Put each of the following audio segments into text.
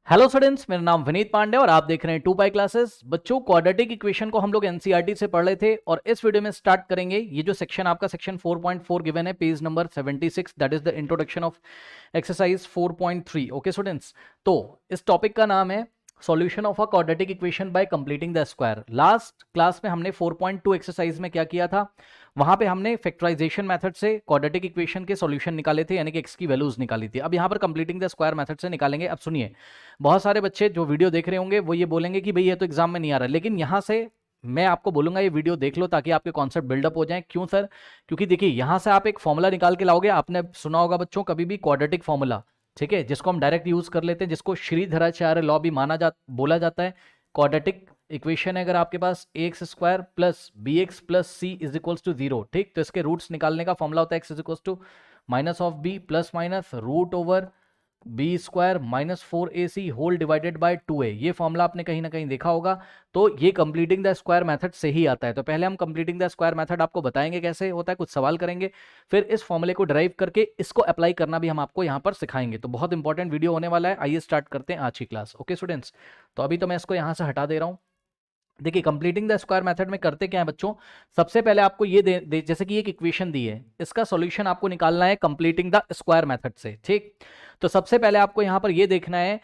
Hello students, मेरा नाम विनीत पांडे और आप देख रहे हैं 2 पाई क्लासेस। बच्चों, क्वाड्रेटिक इक्वेशन को हम लोग एनसीईआरटी से पढ़ रहे थे और इस वीडियो में स्टार्ट करेंगे। ये जो सेक्शन आपका सेक्शन 4.4 गिवन है, page number 76, that is the introduction of exercise 4.3। Okay students, तो इस टॉपिक का नाम है solution of a quadratic equation by completing the square. Last class में हमने 4.2 एक्सरसाइज में क्या किया था, वहां पे हमने फैक्टराइजेशन मेथड से क्वाड्रेटिक इक्वेशन के सॉल्यूशन निकाले थे, यानी कि एक्स की वैल्यूज निकाली थी। अब यहाँ पर कंप्लीटिंग द स्क्वायर मेथड से निकालेंगे। अब सुनिए, बहुत सारे बच्चे जो वीडियो देख रहे होंगे वो ये बोलेंगे कि भाई ये तो एग्जाम में नहीं आ रहा, लेकिन यहाँ से मैं आपको बोलूंगा ये वीडियो देख लो ताकि आपके कॉन्सेप्ट बिल्डअप हो जाए। क्यों सर? क्योंकि देखिए यहाँ से आप एक फॉर्मूला निकाल के लाओगे। आपने सुना होगा बच्चों कभी भी क्वाड्रेटिक फॉर्मूला, ठीक है, जिसको हम डायरेक्ट यूज कर लेते हैं, जिसको श्रीधराचार्य लॉ भी बोला जाता है। क्वाड्रेटिक इक्वेशन है अगर आपके पास ax square plus b x plus c is equals to 0, ठीक, तो इसके रूट्स निकालने का फॉर्मूला होता है x is equals to minus of b plus minus root over b square minus 4ac whole divided by 2a। ये formula आपने कहीं ना कहीं देखा होगा। तो ये कंप्लीटिंग द स्क्वायर मेथड से ही आता है। तो पहले हम कंप्लीटिंग द स्क्वायर मेथड आपको बताएंगे कैसे होता है, कुछ सवाल करेंगे, फिर इस फॉर्मूले को ड्राइव करके इसको अप्लाई करना भी हम आपको यहाँ पर सिखाएंगे। तो बहुत इंपॉर्टेंट वीडियो होने वाला है। आइए स्टार्ट करते हैं आज की क्लास। ओके स्टूडेंट्स, तो अभी तो मैं इसको यहाँ से हटा दे रहा हूँ। देखिए कंप्लीटिंग द स्क्वायर मेथड में करते क्या है बच्चों, सबसे पहले आपको ये जैसे कि एक इक्वेशन दी है, इसका सॉल्यूशन आपको निकालना है कंप्लीटिंग द स्क्वायर मेथड से, ठीक। तो सबसे पहले आपको यहां पर ये देखना है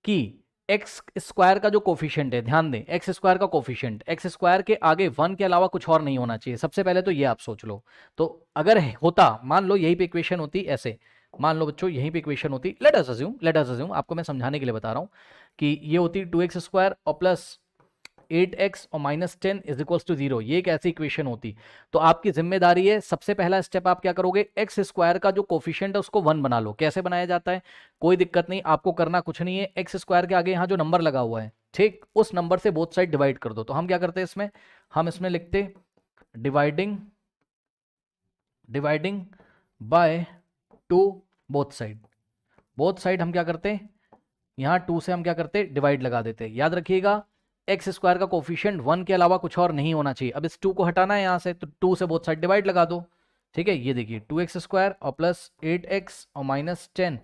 कि एक्स स्क्वायर का जो कोफिशिएंट है, ध्यान दें, एक्स स्क्वायर का कोफिशिएंट, एक्स स्क्वायर के आगे 1 के अलावा कुछ और नहीं होना चाहिए। सबसे पहले तो ये आप सोच लो। तो अगर होता, मान लो यही पे इक्वेशन होती ऐसे, मान लो बच्चों यहीं पे इक्वेशन होती, लेट अस अज्यूम, आपको मैं समझाने के लिए बता रहा हूं कि ये होती 2x स्क्वायर और प्लस 8x और माइनस 10 इज इक्वल्स टू 0। ये एक ऐसी इक्वेशन होती। तो आपकी जिम्मेदारी है, सबसे पहला स्टेप आप क्या करोगे, एक्स स्क्वायर का जो कोफिशिएंट है उसको 1 बना लो। कैसे बनाया जाता है, कोई दिक्कत नहीं, आपको करना कुछ नहीं है। एक्स स्क्वायर के आगे यहाँ जो नंबर लगा हुआ है, ठीक, उस नंबर से बोथ साइड डिवाइड कर दो। तो हम क्या करते हैं इसमें, हम इसमें लिखते डिवाइडिंग बाय 2 बोथ साइड हम क्या करते हैं, यहाँ 2 से हम क्या करते, डिवाइड लगा देते। याद रखिएगा एक्स स्क्वायर का कोफिशिएंट 1 के अलावा कुछ और नहीं होना चाहिए। अब इस 2 को हटाना है यहाँ से, तो 2 से बोथ साइड डिवाइड लगा दो, ठीक है। ये देखिए 2x स्क्वायर और प्लस 8x और माइनस 10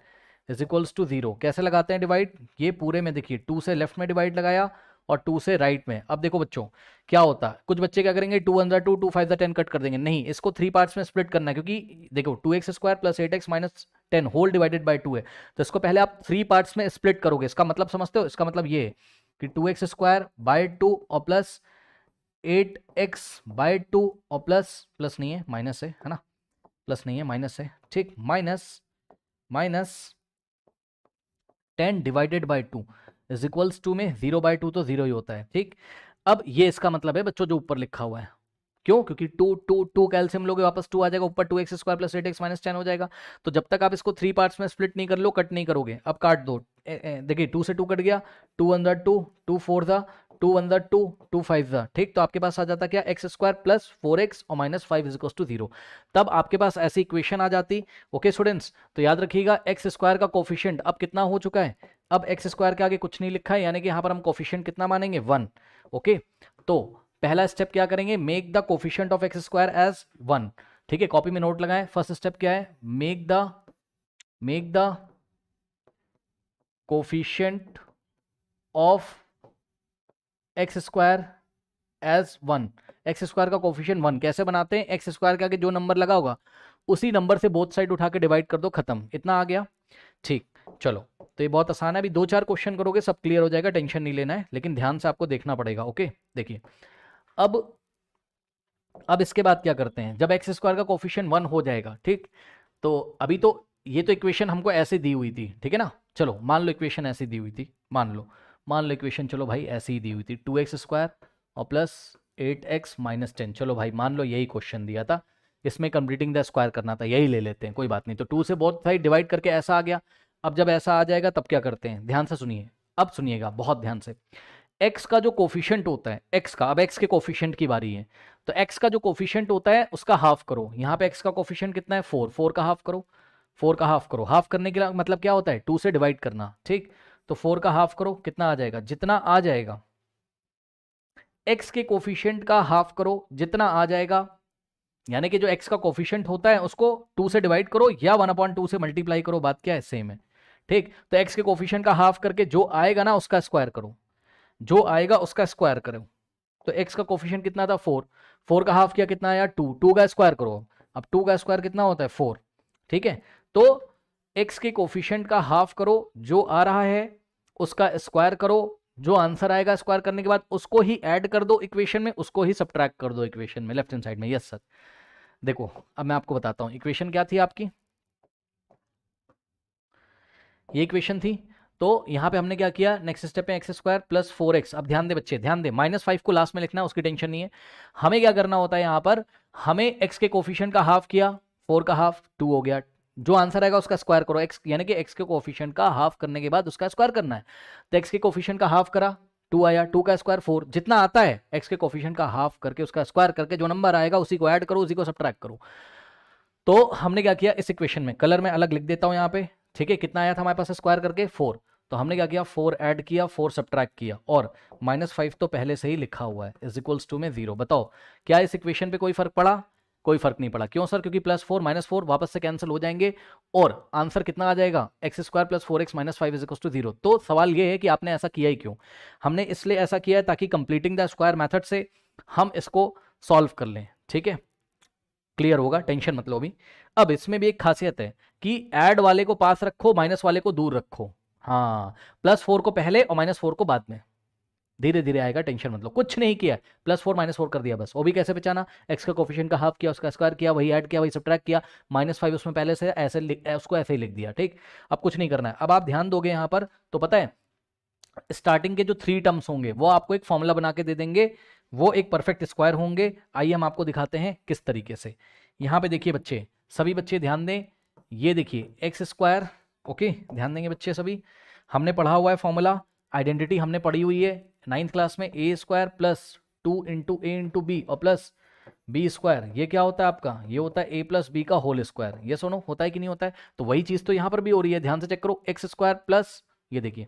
इज इक्वल्स टू 0। कैसे लगाते हैं डिवाइड, ये पूरे में देखिए 2 से लेफ्ट में डिवाइड लगाया और 2 से राइट में। अब देखो बच्चों क्या होता है, कुछ बच्चे क्या करेंगे, 2 1 2 2 5 10 कट कर देंगे। नहीं, इसको 3 पार्ट्स में स्प्लिट करना है, क्योंकि देखो 2x square plus 8x minus 10 whole divided by 2 है। तो इसको पहले आप 3 पार्ट्स में स्प्लिट करोगे। इसका मतलब समझते हो, इसका मतलब ये कि 2x स्क्वायर बाय 2 और प्लस 8x बाय 2 और प्लस नहीं है, माइनस है ना, प्लस नहीं है माइनस है, ठीक, minus 10 divided by 2 is equals to में 0 बाय 2 तो 0 ही होता है, ठीक। अब ये इसका मतलब है बच्चों जो ऊपर लिखा हुआ है। क्यों? क्योंकि 2 कैल्सियम लोगे वापस 2 आ जाएगा ऊपर, 2x square plus 8x minus 10 हो जाएगा। तो जब तक आप इसको 3 पार्ट्स में स्प्लिट नहीं कर लो, कट नहीं करोगे। अब काट दो, देखिए 2 से 2 कट गया, 2 1 2 2 4 दा 2 1 2 2 5 दा, ठीक। तो आपके पास आ जाता क्या, एक्स स्क्वायर प्लस 4x और माइनस 5 इज इक्वल टू 0। तब आपके पास ऐसी इक्वेशन आ जाती। ओके स्टूडेंट्स, तो याद रखिएगा एक्स स्क्वायर का कोफिशिएंट अब कितना हो चुका है, अब एक्स स्क्वायर के आगे कुछ नहीं लिखा है, यानी कि यहाँ पर हम कोफिशिएंट कितना मानेंगे, 1। ओके, तो पहला स्टेप क्या करेंगे, make the coefficient of x square as 1, ठीक है। कॉपी में नोट लगाएं। फर्स्ट स्टेप क्या है, make the coefficient of x square as 1। X square का कोफिशिएंट 1 कैसे बनाते हैं, एक्स स्क्वायर के आगे जो नंबर लगा होगा उसी नंबर से बोथ साइड उठा के डिवाइड कर दो, खत्म। इतना आ गया, ठीक। चलो, तो ये बहुत आसान है। अभी 2 4 क्वेश्चन करोगे सब क्लियर हो जाएगा, टेंशन नहीं लेना है, लेकिन ध्यान से आपको देखना पड़ेगा। ओके, देखिए अब इसके बाद क्या करते हैं, जब एक्स स्क्वायर का कोफिशिएंट 1 हो जाएगा, ठीक। तो अभी तो ये तो इक्वेशन हमको ऐसे दी हुई थी, ठीक है ना। चलो मान लो इक्वेशन ऐसी दी हुई थी, मान लो इक्वेशन, चलो भाई ऐसी ही दी हुई थी, 2x स्क्वायर और प्लस 8x माइनस 10। चलो भाई मान लो यही क्वेश्चन दिया था, इसमें कंप्लीटिंग द स्क्वायर करना था, यही ले लेते हैं, कोई बात नहीं। तो 2 से बोथ साइड डिवाइड करके ऐसा आ गया। अब जब ऐसा आ जाएगा तब क्या करते हैं, ध्यान से सुनिए, अब सुनिएगा बहुत ध्यान से। एक्स का जो कोफिशिएंट होता है, एक्स का, अब एक्स के कोफिशिएंट की बारी है, तो एक्स का जो कोफिशिएंट होता है उसका हाफ करो। यहाँ पे एक्स का कोफिशिएंट कितना है, 4, 4 का हाफ करो, 4 का हाफ करो। हाफ करने के मतलब क्या होता है, 2 से डिवाइड करना, ठीक। तो 4 का हाफ करो, कितना आ जाएगा, जितना आ जाएगा एक्स के कोफिशिएंट का हाफ करो, जितना आ जाएगा, यानी कि जो एक्स का कोफिशिएंट होता है उसको 2 से डिवाइड करो या 1/2 से मल्टीप्लाई करो, बात क्या है, सेम है, ठीक, तो x के कोफिशिएंट का हाफ करके जो आएगा ना उसका स्क्वायर करो, जो आएगा उसका स्क्वायर करो। तो x का कोफिशिएंट कितना था 4, 4 का हाफ किया कितना आया 2, 2 का स्क्वायर करो। अब 2 का स्क्वायर कितना होता है 4। ठीक है, तो x के कोफिशिएंट का हाफ करो, जो आ रहा है उसका स्क्वायर करो, जो आंसर आएगा स्क्वायर करने के बाद उसको ही ऐड कर दो इक्वेशन में, उसको ही सब्ट्रैक्ट कर दो इक्वेशन में लेफ्ट हैंड साइड में। Yes sir. देखो अब मैं आपको बताता हूं इक्वेशन क्या थी आपकी, ये इक्वेशन थी। तो यहां पे हमने क्या किया, नेक्स्ट स्टेप में एक्स स्क्वायर प्लस 4x। अब ध्यान दे बच्चे, ध्यान दे, -5 को लास्ट में लिखना है, उसकी टेंशन नहीं है। हमें क्या करना होता है यहाँ पर, हमें x के कोफिशिएंट का हाफ किया, 4 का हाफ 2 हो गया, जो आंसर आएगा उसका स्क्वायर करो। x यानी कि x के कोफिशिएंट का हाफ करने के बाद उसका स्क्वायर करना है। तो x के कोफिशिएंट का हाफ करा, 2 आया, 2 का स्क्वायर 4, जितना आता है x के कोफिशिएंट का हाफ करके उसका स्क्वायर करके जो नंबर आएगा उसी को ऐड करो, उसी को सब्ट्रैक्ट करो। तो हमने क्या किया इस इक्वेशन में, कलर में अलग लिख देता हूं यहाँ पे। ठीक है, कितना आया था हमारे पास स्क्वायर करके 4, तो हमने क्या किया 4 ऐड किया, 4 सब्ट्रैक्ट किया, और -5 तो पहले से ही लिखा हुआ है इज इक्वल्स टू में 0। बताओ क्या इस इक्वेशन पे कोई फर्क पड़ा? कोई फर्क नहीं पड़ा। क्यों सर? क्योंकि +4 -4 वापस से कैंसिल हो जाएंगे और आंसर कितना आ जाएगा, x square plus 4x minus 5 is equals to 0। तो सवाल ये है कि आपने ऐसा किया ही क्यों? हमने इसलिए ऐसा किया है ताकि कंप्लीटिंग द स्क्वायर मेथड से हम इसको सॉल्व कर लें। ठीक है, क्लियर होगा, टेंशन मत लो अभी। अब इसमें भी एक खासियत है कि ऐड वाले को पास रखो, माइनस वाले को दूर रखो। हाँ, +4 को पहले और -4 को बाद में, धीरे धीरे आएगा, टेंशन मत लो। कुछ नहीं किया, +4 -4 कर दिया बस। वो भी कैसे पहचाना, x का कोफिशिएंट का हाफ किया, उसका स्क्वायर किया, वही ऐड किया, वही सब्ट्रैक्ट किया, -5 उसमें पहले से ऐसे उसको ऐसे ही लिख दिया। ठीक, अब कुछ नहीं करना है। अब आप ध्यान दोगे यहाँ पर तो पता है स्टार्टिंग के जो 3 टर्म्स होंगे वो आपको एक फॉर्मूला बना के दे देंगे, वो एक परफेक्ट स्क्वायर होंगे। आइए हम आपको दिखाते हैं किस तरीके से। यहाँ पे देखिए बच्चे, सभी बच्चे ध्यान दें, ये देखिए एक्स स्क्वायर, ओके ध्यान देंगे बच्चे सभी, हमने पढ़ा हुआ है फॉर्मूला, आइडेंटिटी हमने पढ़ी हुई है 9th क्लास में, ए स्क्वायर प्लस 2 इंटू ए इंटू बी और प्लस बी स्क्वायर। ये क्या होता है आपका, ये होता है ए प्लस बी का होल स्क्वायर। ये सुनो, होता है कि नहीं होता है? तो वही चीज तो यहाँ पर भी हो रही है, ध्यान से चेक करो, एक्स स्क्वायर प्लस, ये देखिए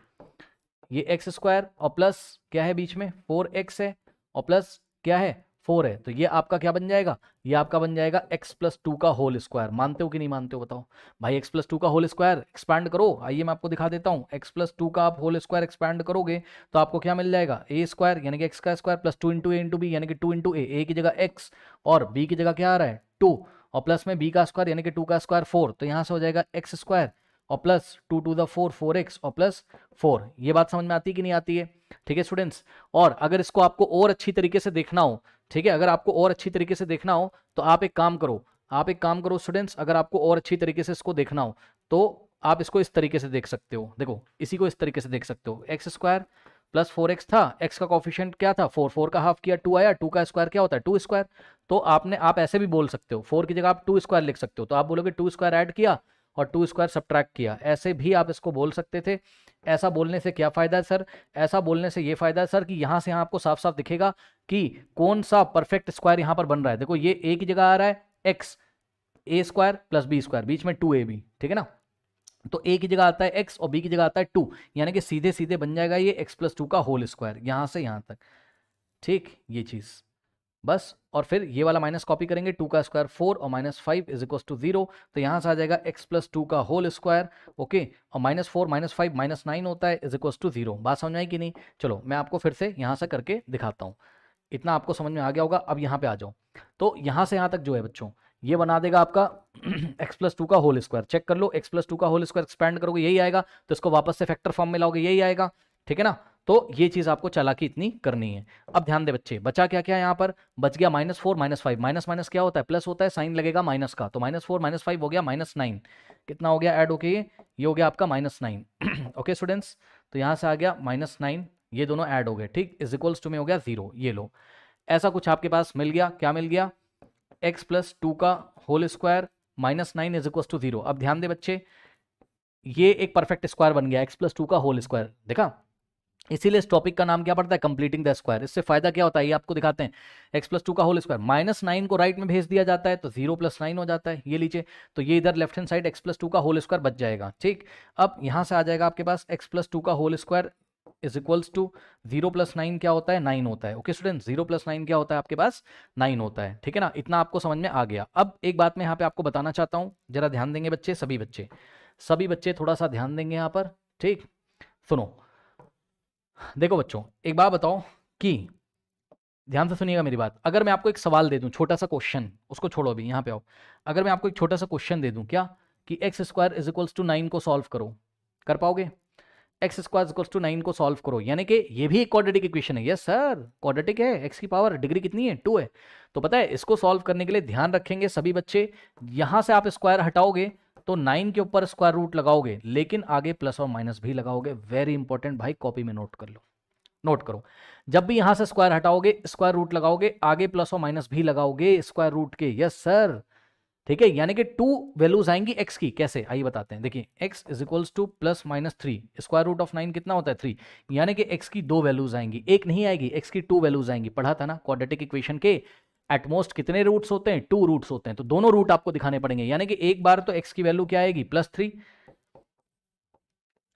ये एक्स स्क्वायर और प्लस क्या है बीच में 4x है और प्लस क्या है 4 है, तो ये आपका क्या बन जाएगा, ये आपका बन जाएगा x प्लस 2 का होल स्क्वायर। मानते हो कि नहीं मानते हो बताओ भाई? x प्लस 2 का होल स्क्वायर एक्सपैंड करो, आइए मैं आपको दिखा देता हूँ। x प्लस 2 का आप होल स्क्वायर एक्सपैंड करोगे तो आपको क्या मिल जाएगा, ए स्क्वायर यानी कि x का स्क्वायर प्लस 2 इंटू ए इंटू बी यानी कि 2 इंटू ए की जगह x और b की जगह क्या आ रहा है 2 और प्लस में b का स्क्वायर यानी कि 2 का स्क्वायर 4, तो यहाँ से हो जाएगा x स्क्वायर और प्लस 2 टू द 4 4x और प्लस 4। ये बात समझ में आती कि नहीं आती है? ठीक है स्टूडेंट्स, और अगर इसको आपको और अच्छी तरीके से देखना हो, ठीक है, अगर आपको और अच्छी तरीके से देखना हो तो आप एक काम करो, स्टूडेंट्स, अगर आपको और अच्छी तरीके से इसको देखना हो तो आप इसको इस तरीके से देख सकते हो। देखो इसी को इस तरीके से देख सकते हो, एक्स स्क्वायर प्लस 4x था, x का कोफिशिएंट क्या था 4, 4 का हाफ किया 2 आया, 2 का स्क्वायर क्या होता है 2 स्क्वायर। तो आप ऐसे भी बोल सकते हो, 4 की जगह आप 2 स्क्वायर लिख सकते हो, तो आप बोलोगे 2 स्क्वायर ऐड किया और 2 स्क्वायर सब्ट्रैक्ट किया, ऐसे भी आप इसको बोल सकते थे। ऐसा बोलने से क्या फायदा है सर? ऐसा बोलने से ये फायदा है सर कि यहां से आपको साफ साफ दिखेगा कि कौन सा परफेक्ट स्क्वायर यहां पर बन रहा है। देखो ये ए की जगह आ रहा है एक्स, ए स्क्वायर प्लस बी स्क्वायर, बीच में 2ab, ठीक है ना, तो ए की जगह आता है एक्स और बी की जगह आता है 2, यानी कि सीधे सीधे बन जाएगा ये x प्लस 2 का होल स्क्वायर यहां से यहां तक। ठीक, ये चीज बस, और फिर ये वाला माइनस कॉपी करेंगे, 2 का स्क्वायर 4 और -5 इज इक्वल टू 0, तो यहाँ से आ जाएगा x प्लस 2 का होल स्क्वायर, ओके, और -4 -5 -9 होता है इज इक्वल टू 0। बात समझ आई कि नहीं? चलो मैं आपको फिर से यहाँ से करके दिखाता हूँ, इतना आपको समझ में आ गया होगा। अब यहाँ पे आ जाओ, तो यहाँ से यहाँ तक जो है बच्चों ये बना देगा आपका x प्लस 2 का होल स्क्वायर। चेक कर लो, x प्लस 2 का होल स्क्वायर एक्सपैंड करोगे यही आएगा, तो इसको वापस से फैक्टर फॉर्म में लाओगे यही आएगा, ठीक है ना। तो ये चीज आपको चालाकी इतनी करनी है। अब ध्यान दे बच्चे, बचा क्या क्या यहाँ पर, बच गया -4 -5, माइनस माइनस क्या होता है प्लस होता है, साइन लगेगा माइनस का, तो -4 -5 हो गया -9, कितना हो गया ऐड होके, ये हो गया आपका -9 ओके स्टूडेंट्स, तो यहाँ से आ गया -9, ये दोनों ऐड हो गए, ठीक, इज इक्वल्स टू में हो गया 0। ये लो, ऐसा कुछ आपके पास मिल गया, क्या मिल गया, x प्लस 2 का whole square -9 is equal to 0। अब ध्यान दे बच्चे, ये एक परफेक्ट स्क्वायर बन गया, x प्लस 2 का होल स्क्वायर, देखा, इसीलिए इस टॉपिक का नाम क्या पड़ता है, कंप्लीटिंग द स्क्वायर। इससे फायदा क्या होता है ये आपको दिखाते हैं, x प्लस 2 का होल स्क्वायर, -9 को राइट में भेज दिया जाता है तो 0 + 9 हो जाता है, ये लीजिए, तो ये इधर left hand side x plus 2 का होल स्क्वायर बच जाएगा, ठीक। अब यहां से आ जाएगा आपके पास x प्लस 2 का whole square is equals to 0 + 9 क्या होता है 9 होता है, ओके स्टूडेंट, 0 + 9 क्या होता है आपके पास 9 होता है, ठीक है ना, इतना आपको समझ में आ गया। अब एक बात मैं यहाँ पे आपको बताना चाहता हूँ, जरा ध्यान देंगे बच्चे, सभी बच्चे, सभी बच्चे थोड़ा सा ध्यान देंगे यहाँ पर, ठीक। सुनो, देखो बच्चों एक बात बताओ कि ध्यान से सुनिएगा मेरी बात। अगर मैं आपको एक सवाल दे दूं, छोटा सा क्वेश्चन, उसको छोड़ो अभी, यहाँ पे आओ। अगर मैं आपको एक छोटा सा क्वेश्चन दे दूं क्या, कि x square is equals to 9 को सॉल्व करो, कर पाओगे? X square is equals to 9 को सॉल्व करो, यानी कि ये भी एक क्वाड्रेटिक इक्वेशन है। यस सर, क्वाड्रेटिक है, एक्स की पावर डिग्री कितनी है, 2 है। तो पता है इसको सॉल्व करने के लिए ध्यान रखेंगे सभी बच्चे, यहां से आप स्क्वायर हटाओगे तो 9 के ऊपर स्क्वायर रूट लगाओगे, लेकिन आगे प्लस और माइनस भी लगाओगे। वेरी इंपॉर्टेंट भाई, कॉपी में नोट कर लो, नोट करो। जब भी यहां से स्क्वायर हटाओगे स्क्वायर रूट लगाओगे, आगे प्लस और माइनस भी लगाओगे स्क्वायर रूट के। यस सर, ठीक है। यानी कि 2 वैल्यूज आएंगी एक्स की, कैसे आइए बताते हैं। देखिए x is equals to plus minus 3, square root of 9 कितना होता है 3, यानी कि एक्स की 2 वैल्यूज आएंगी, एक नहीं आएगी, एक्स की 2 वैल्यूज आएंगी। पढ़ा था ना क्वाड्रेटिक इक्वेशन के एटमोस्ट कितने रूट्स होते हैं, 2 रूट्स होते हैं, तो दोनों रूट आपको दिखाने पड़ेंगे। यानी कि एक बार तो एक्स की वैल्यू क्या आएगी +3,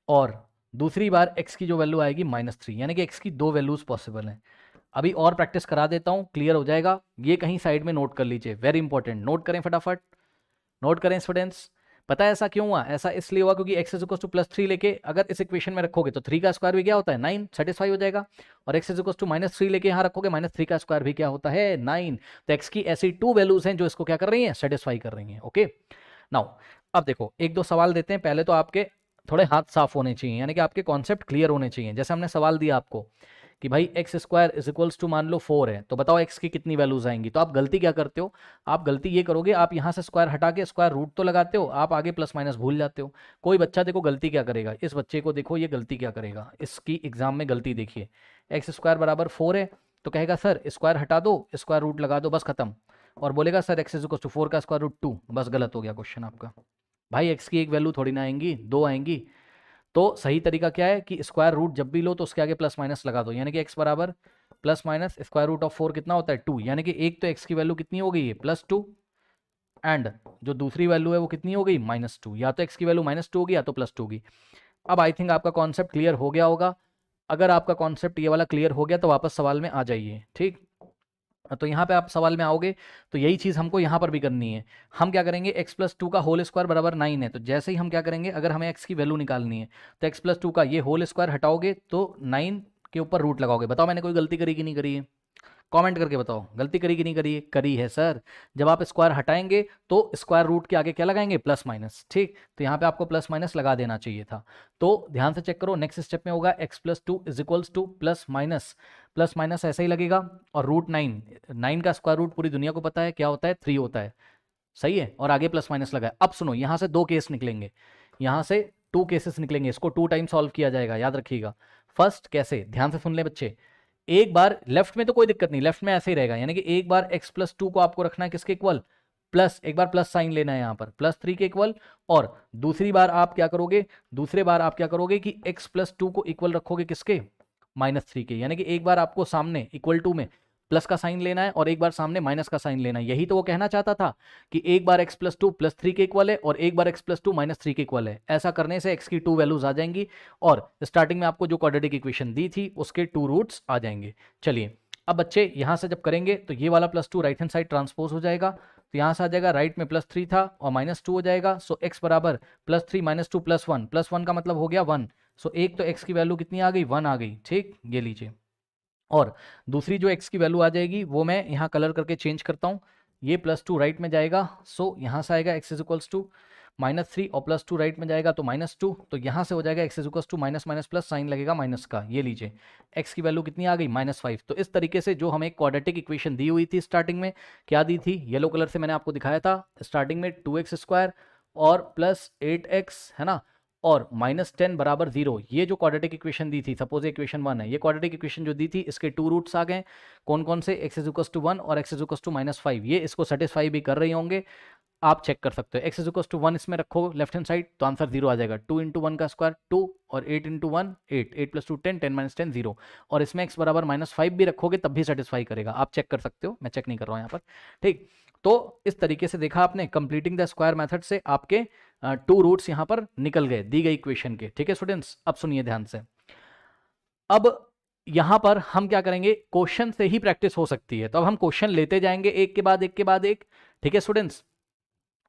और दूसरी बार x की जो वैल्यू आएगी -3, यानी कि x की 2 वैल्यूज पॉसिबल हैं। अभी और प्रैक्टिस करा देता हूं, क्लियर हो जाएगा। ये कहीं साइड में नोट कर लीजिए, वेरी इंपॉर्टेंट, नोट करें फटाफट, नोट करें स्टूडेंट्स। पता है ऐसा क्यों हुआ? ऐसा इसलिए हुआ क्योंकि x इक्वल टू +3 लेके अगर इस इक्वेशन में रखोगे तो 3 का स्क्वायर भी क्या होता है 9, सेटिस्फाई हो जाएगा। और x इक्वल टू -3 लेके यहाँ रखोगे, -3 का स्क्वायर भी क्या होता है 9। तो x की ऐसी 2 वैल्यूज हैं जो इसको क्या कर रही हैं, सेटिस्फाई कर रही हैं। ओके नाउ अब देखो एक दो सवाल देते हैं। पहले तो आपके थोड़े हाथ साफ होने चाहिए, यानी कि आपके कॉन्सेप्ट क्लियर होने चाहिए। जैसे हमने सवाल दिया आपको कि भाई x square is equals to मान लो 4 है, तो बताओ एक्स की कितनी वैल्यूज आएंगी। तो आप गलती क्या करते हो, आप गलती ये करोगे, आप यहाँ से स्क्वायर हटा के स्क्वायर रूट तो लगाते हो, आप आगे प्लस माइनस भूल जाते हो। कोई बच्चा देखो गलती क्या करेगा, इस बच्चे को देखो ये गलती क्या करेगा, इसकी एग्जाम में गलती देखिए। एक्स स्क्वायर बराबर 4 है तो कहेगा सर स्क्वायर हटा दो, स्क्वायर रूट लगा दो, बस खत्म। और बोलेगा sir x is equal to 4 का स्क्वायर रूट 2, बस गलत हो गया क्वेश्चन आपका। भाई एक्स की एक वैल्यू थोड़ी ना आएंगी, 2 आएंगी। तो सही तरीका क्या है कि स्क्वायर रूट जब भी लो तो उसके आगे प्लस माइनस लगा दो, यानी कि x बराबर plus minus square root of 4 कितना होता है 2, यानी कि एक तो x की वैल्यू कितनी हो गई है +2, एंड जो दूसरी वैल्यू है वो कितनी हो गई -2। या तो x की वैल्यू -2 होगी या तो +2 होगी। अब आई थिंक आपका कॉन्सेप्ट क्लियर हो गया होगा। अगर आपका कॉन्सेप्ट ये वाला क्लियर हो गया तो वापस सवाल में आ जाइए, ठीक। तो यहाँ पे आप सवाल में आओगे तो यही चीज़ हमको यहाँ पर भी करनी है। हम क्या करेंगे, x+2 का होल स्क्वायर बराबर 9 है, तो जैसे ही हम क्या करेंगे, अगर हमें x की वैल्यू निकालनी है तो x+2 का ये होल स्क्वायर हटाओगे तो 9 के ऊपर रूट लगाओगे। बताओ मैंने कोई गलती करी कि नहीं करी है, कमेंट करके बताओ, गलती करी कि नहीं करी है? करी है सर। जब आप स्क्वायर हटाएंगे तो स्क्वायर रूट के आगे क्या लगाएंगे, प्लस माइनस, ठीक। तो यहाँ पे आपको प्लस माइनस लगा देना चाहिए था। तो ध्यान से चेक करो, नेक्स्ट स्टेप में होगा x+2 is equals to plus minus ऐसा ही लगेगा, और √9 का स्क्वायर रूट पूरी दुनिया को पता है क्या होता है 3 होता है, सही है। और आगे प्लस माइनस लगा है। अब सुनो, यहाँ से 2 केस निकलेंगे, यहाँ से 2 केसेस निकलेंगे, इसको 2 टाइम सॉल्व किया जाएगा, याद रखिएगा। फर्स्ट कैसे, ध्यान से सुन ले बच्चे। एक बार लेफ्ट में तो कोई दिक्कत नहीं, लेफ्ट में ऐसे ही रहेगा, यानी कि एक बार x+2 को आपको रखना है किसके इक्वल, प्लस, एक बार प्लस साइन लेना है यहाँ पर +3 के इक्वल। और दूसरी बार आप क्या करोगे, दूसरे बार आप क्या करोगे कि x+2 को इक्वल रखोगे किसके, -3 के। यानी कि एक बार आपको सामने इक्वल टू में प्लस का साइन लेना है और एक बार सामने माइनस का साइन लेना है। यही तो वो कहना चाहता था कि एक बार x+2 +3 के इक्वल है और एक बार x+2 -3 के इक्वल है। ऐसा करने से x की 2 वैल्यूज आ जाएंगी और स्टार्टिंग में आपको जो क्वाड्रेटिक इक्वेशन दी थी उसके 2 रूट्स आ जाएंगे। चलिए अब बच्चे यहां से जब करेंगे तो ये वाला +2 राइट हैंड साइड ट्रांसपोज हो जाएगा, तो यहां से आ जाएगा, राइट में +3 था और -2 हो जाएगा। सो x बराबर +3 -2 +1, +1 का मतलब हो गया 1। सो एक तो x की वैल्यू कितनी आ गई, 1 आ गई, ठीक, ये लीजिए। और दूसरी जो x की वैल्यू आ जाएगी वो मैं यहाँ कलर करके चेंज करता हूँ, ये +2 राइट में जाएगा, सो यहाँ से आएगा x इज इक्वल्स टू -3 और +2 राइट में जाएगा तो -2, तो यहाँ से हो जाएगा x is equals to minus minus plus sign लगेगा माइनस का, ये लीजिए x की वैल्यू कितनी आ गई -5। तो इस तरीके से जो हमें क्वाड्रेटिक इक्वेशन दी हुई थी स्टार्टिंग में, क्या दी थी, येलो कलर से मैंने आपको दिखाया था स्टार्टिंग में 2x² और +8x है ना, और -10 बराबर 0, ये जो क्वाड्रेटिक इक्वेशन दी थी, सपोज इक्वेशन 1 है, ये क्वाड्रेटिक इक्वेशन जो दी थी इसके 2 रूट्स आ गए, कौन कौन से, x इज इक्वल्स टू 1 और x इज इक्वल्स टू -5, ये इसको सेटिस्फाई भी कर रही होंगे, आप चेक कर सकते हो। x इज इक्वल्स टू 1 इसमें रखो लेफ्ट हैंड साइड तो आंसर 0 आ जाएगा, 2 × 1 का स्क्वायर 2 और 8 × 1 8, 8 + 2 10, 10 - 10 0, और इसमें x बराबर -5 भी रखोगे तब भी सेटिस्फाई करेगा, आप चेक कर सकते हो, मैं चेक नहीं कर रहा हूँ यहाँ पर, ठीक। तो इस तरीके से देखा आपने, कंप्लीटिंग द स्क्वायर मेथड से आपके 2 रूट्स यहाँ पर निकल गए दी गई इक्वेशन के, ठीक है स्टूडेंट्स। अब सुनिए ध्यान से, अब यहां पर हम क्या करेंगे, क्वेश्चन से ही प्रैक्टिस हो सकती है, तो अब हम क्वेश्चन लेते जाएंगे एक के बाद एक के बाद एक, ठीक है स्टूडेंट्स।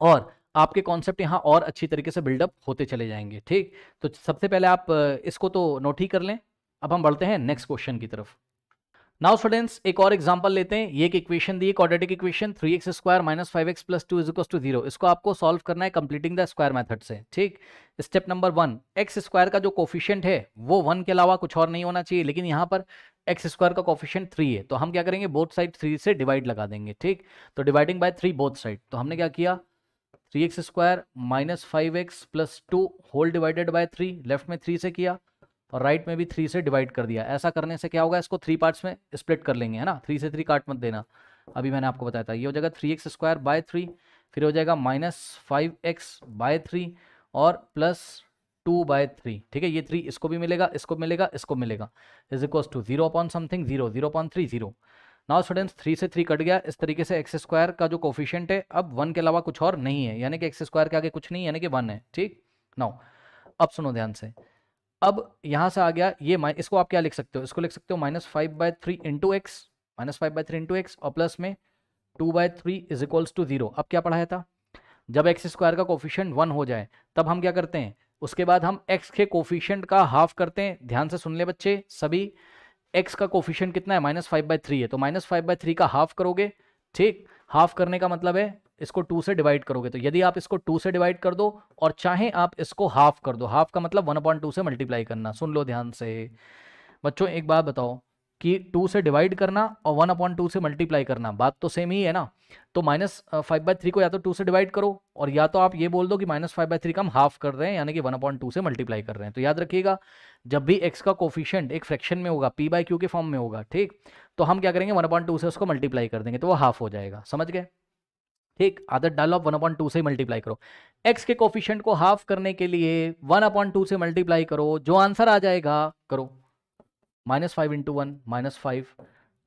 और आपके कॉन्सेप्ट यहाँ और अच्छी तरीके से बिल्डअप होते चले जाएंगे। ठीक, तो सबसे पहले आप इसको तो नोट ही कर लें। अब हम बढ़ते हैं नेक्स्ट क्वेश्चन की तरफ। नाउ स्टूडेंट्स एक और एग्जांपल लेते हैं। ये एक इक्वेशन दी है, quadratic equation 3x square minus 5x plus 2 is equal to 0। इसको आपको सॉल्व करना है कंप्लीटिंग द स्क्वायर मेथड से। ठीक, स्टेप नंबर 1, एक्स स्क्वायर का जो कोफिशिएंट है वो 1 के अलावा कुछ और नहीं होना चाहिए, लेकिन यहाँ पर एक्स स्क्वायर का कोफिशिएंट 3 है, तो हम क्या करेंगे, बोथ साइड 3 से डिवाइड लगा देंगे। ठीक, तो डिवाइडिंग बाय 3 बोथ साइड, तो हमने क्या किया, 3x square minus 5x plus 2 whole divided by 3, left में 3 से किया और राइट में भी 3 से डिवाइड कर दिया। ऐसा करने से क्या होगा, इसको 3 पार्ट्स में स्प्लिट कर लेंगे, है ना, 3 से 3 काट मत देना, अभी मैंने आपको बताया था। ये हो जाएगा 3x स्क्वायर बाय 3, फिर हो जाएगा माइनस 5x बाय 3 और प्लस 2 बाय 3। ठीक है, ये 3 इसको भी मिलेगा, इसको मिलेगा, इसको मिलेगा, is equal to 0 upon something 0, 0 upon 3 0। Now students 3 से 3 कट गया। इस तरीके से एक्स स्क्वायर का जो कोफिशिएंट है अब 1 के अलावा कुछ और नहीं है, यानी कि एक्स स्क्वायर के आगे कुछ नहीं, यानी कि 1 है। ठीक, नाउ अब सुनो ध्यान से, अब यहां से आ गया ये, इसको आप क्या लिख सकते हो, इसको लिख सकते हो minus 5/3 into x, minus 5/3 into x और प्लस में 2/3 इज इक्वल्स टू 0। अब क्या पढ़ाया था, जब एक्स स्क्वायर का कोफिशिएंट 1 हो जाए तब हम क्या करते हैं, उसके बाद हम एक्स के कोफिशिएंट का हाफ करते हैं। ध्यान से सुन ले बच्चे सभी, एक्स का कोफिशिएंट कितना है, माइनस 5/3 है, तो माइनस 5/3 का हाफ करोगे। ठीक, हाफ करने का मतलब है इसको 2 से डिवाइड करोगे, तो यदि आप इसको 2 से डिवाइड कर दो और चाहे आप इसको हाफ कर दो, हाफ का मतलब 1/2 से मल्टीप्लाई करना। सुन लो ध्यान से बच्चों, एक बात बताओ कि 2 से डिवाइड करना और 1/2 से मल्टीप्लाई करना बात तो सेम ही है ना। तो माइनस 5/3 को या तो 2 से डिवाइड करो और या तो आप ये बोल दो कि माइनस 5/3 का हम हाफ कर रहे हैं, यानी कि 1/2 से मल्टीप्लाई कर रहे हैं। तो याद रखिएगा, जब भी एक्स का कोफिशिएंट एक फ्रैक्शन में होगा, पी बाई क्यू के फॉर्म में होगा, ठीक, तो हम क्या करेंगे, 1/2 से उसको मल्टीप्लाई कर देंगे, तो वो हाफ हो जाएगा। समझ गए? ठीक, आदत डालो, 1/2 से मल्टीप्लाई करो। एक्स के कोफिशिएंट को हाफ करने के लिए 1/2 से मल्टीप्लाई करो, जो आंसर आ जाएगा करो, -5 इंटू 1 -5,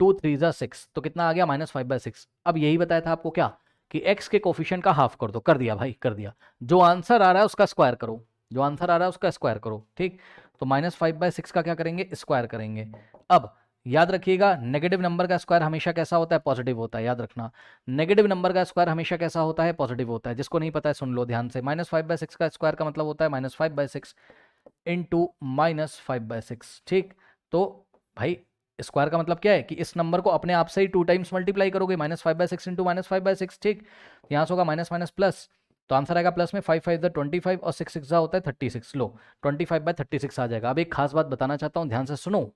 2 3 जा 6, तो कितना आ गया, -5/6। अब यही बताया था आपको क्या, कि एक्स के कोफिशिएंट का हाफ कर दो, कर दिया भाई, कर दिया। जो आंसर आ रहा है उसका स्क्वायर करो, जो आंसर आ रहा है उसका स्क्वायर करो। ठीक, तो -5/6 का क्या करेंगे, स्क्वायर करेंगे। अब याद रखिएगा, नेगेटिव नंबर का स्क्वायर हमेशा कैसा होता है, पॉजिटिव होता है, याद रखना। नेगेटिव नंबर का स्क्वायर हमेशा कैसा होता है, पॉजिटिव होता है। जिसको नहीं पता है सुन लो ध्यान से, -5/6 का स्क्वायर का मतलब होता है -5/6 इंटू -5/6। ठीक, तो भाई स्क्वायर का मतलब क्या है कि इस नंबर को अपने आप से ही 2 टाइम्स मल्टीप्लाई करोगे, -5/6 इंटू -5/6। ठीक, यहाँ से होगा माइनस माइनस प्लस, तो आंसर आएगा प्लस में 5 5 25 और 6 6 होता है 36। लो 25/36 आ जाएगा। अब एक खास बात बताना चाहता हूँ, ध्यान से सुनो,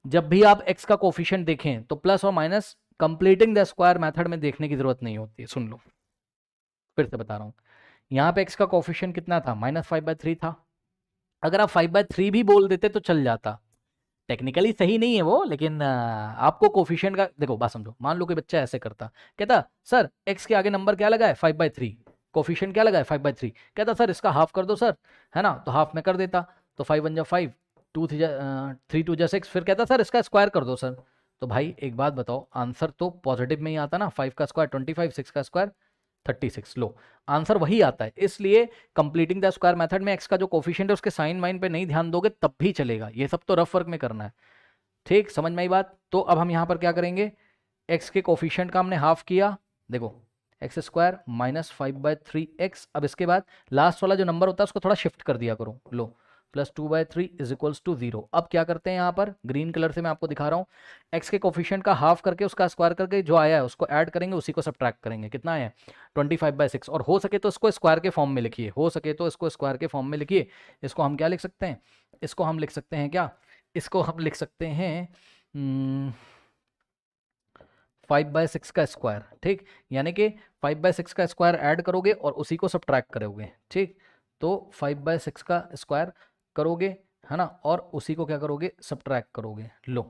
जब भी आप x का कोफिशिएंट देखें तो प्लस और minus completing the square method में देखने की जरूरत नहीं होती है। सुन लो, फिर से बता रहा हूँ, यहाँ पे x का कोफिशिएंट कितना था, -5/3 था। अगर आप 5/3 भी बोल देते तो चल जाता, टेक्निकली सही नहीं है वो, लेकिन आपको कोफिशिएंट का देखो, बात समझो। मान लो कोई बच्चा ऐसे करता, कहता सर x के आगे नंबर क्या लगा है, 5/3, कोफिशिएंट क्या लगा है, 5/3, कहता सर इसका हाफ कर दो सर, है ना, तो हाफ में कर देता, तो 5 1 जा 5, 2 3 2 जा 6, फिर कहता सर इसका स्क्वायर कर दो सर। तो भाई एक बात बताओ, आंसर तो पॉजिटिव में ही आता ना, 5 का स्क्वायर 25, 6 का स्क्वायर 36। लो आंसर वही आता है। इसलिए कंप्लीटिंग द स्क्वायर मेथड में एक्स का जो कोफिशिएंट है उसके साइन माइन पे नहीं ध्यान दोगे तब भी चलेगा, ये सब तो रफ वर्क में करना है। ठीक, समझ में आई बात? तो अब हम यहां पर क्या करेंगे, एक्स के कोफिशिएंट का हमने हाफ किया, देखो एक्स स्क्वायर -5/3 एक्स। अब इसके बाद लास्ट वाला जो नंबर होता है उसको थोड़ा शिफ्ट कर दिया करो, लो +2/3 इज इक्वल्स टू 0। अब क्या करते हैं, यहाँ पर ग्रीन कलर से मैं आपको दिखा रहा हूँ, एक्स के कोफिशिएंट का हाफ करके उसका स्क्वायर करके जो आया है उसको ऐड करेंगे, उसी को सब्ट्रैक्ट करेंगे। कितना है, 25/6। और हो सके तो इसको स्क्वायर के फॉर्म में लिखिए, हो सके तो इसको स्क्वायर के फॉर्म में लिखिए। इसको हम क्या लिख सकते हैं, इसको हम लिख सकते हैं क्या, इसको हम लिख सकते हैं 5/6 का स्क्वायर। ठीक, यानी कि 5/6 का स्क्वायर ऐड करोगे और उसी को सब्ट्रैक्ट करोगे। ठीक, तो 5/6 का स्क्वायर करोगे, है ना, और उसी को क्या करोगे, सब्ट्रैक्ट करोगे। लो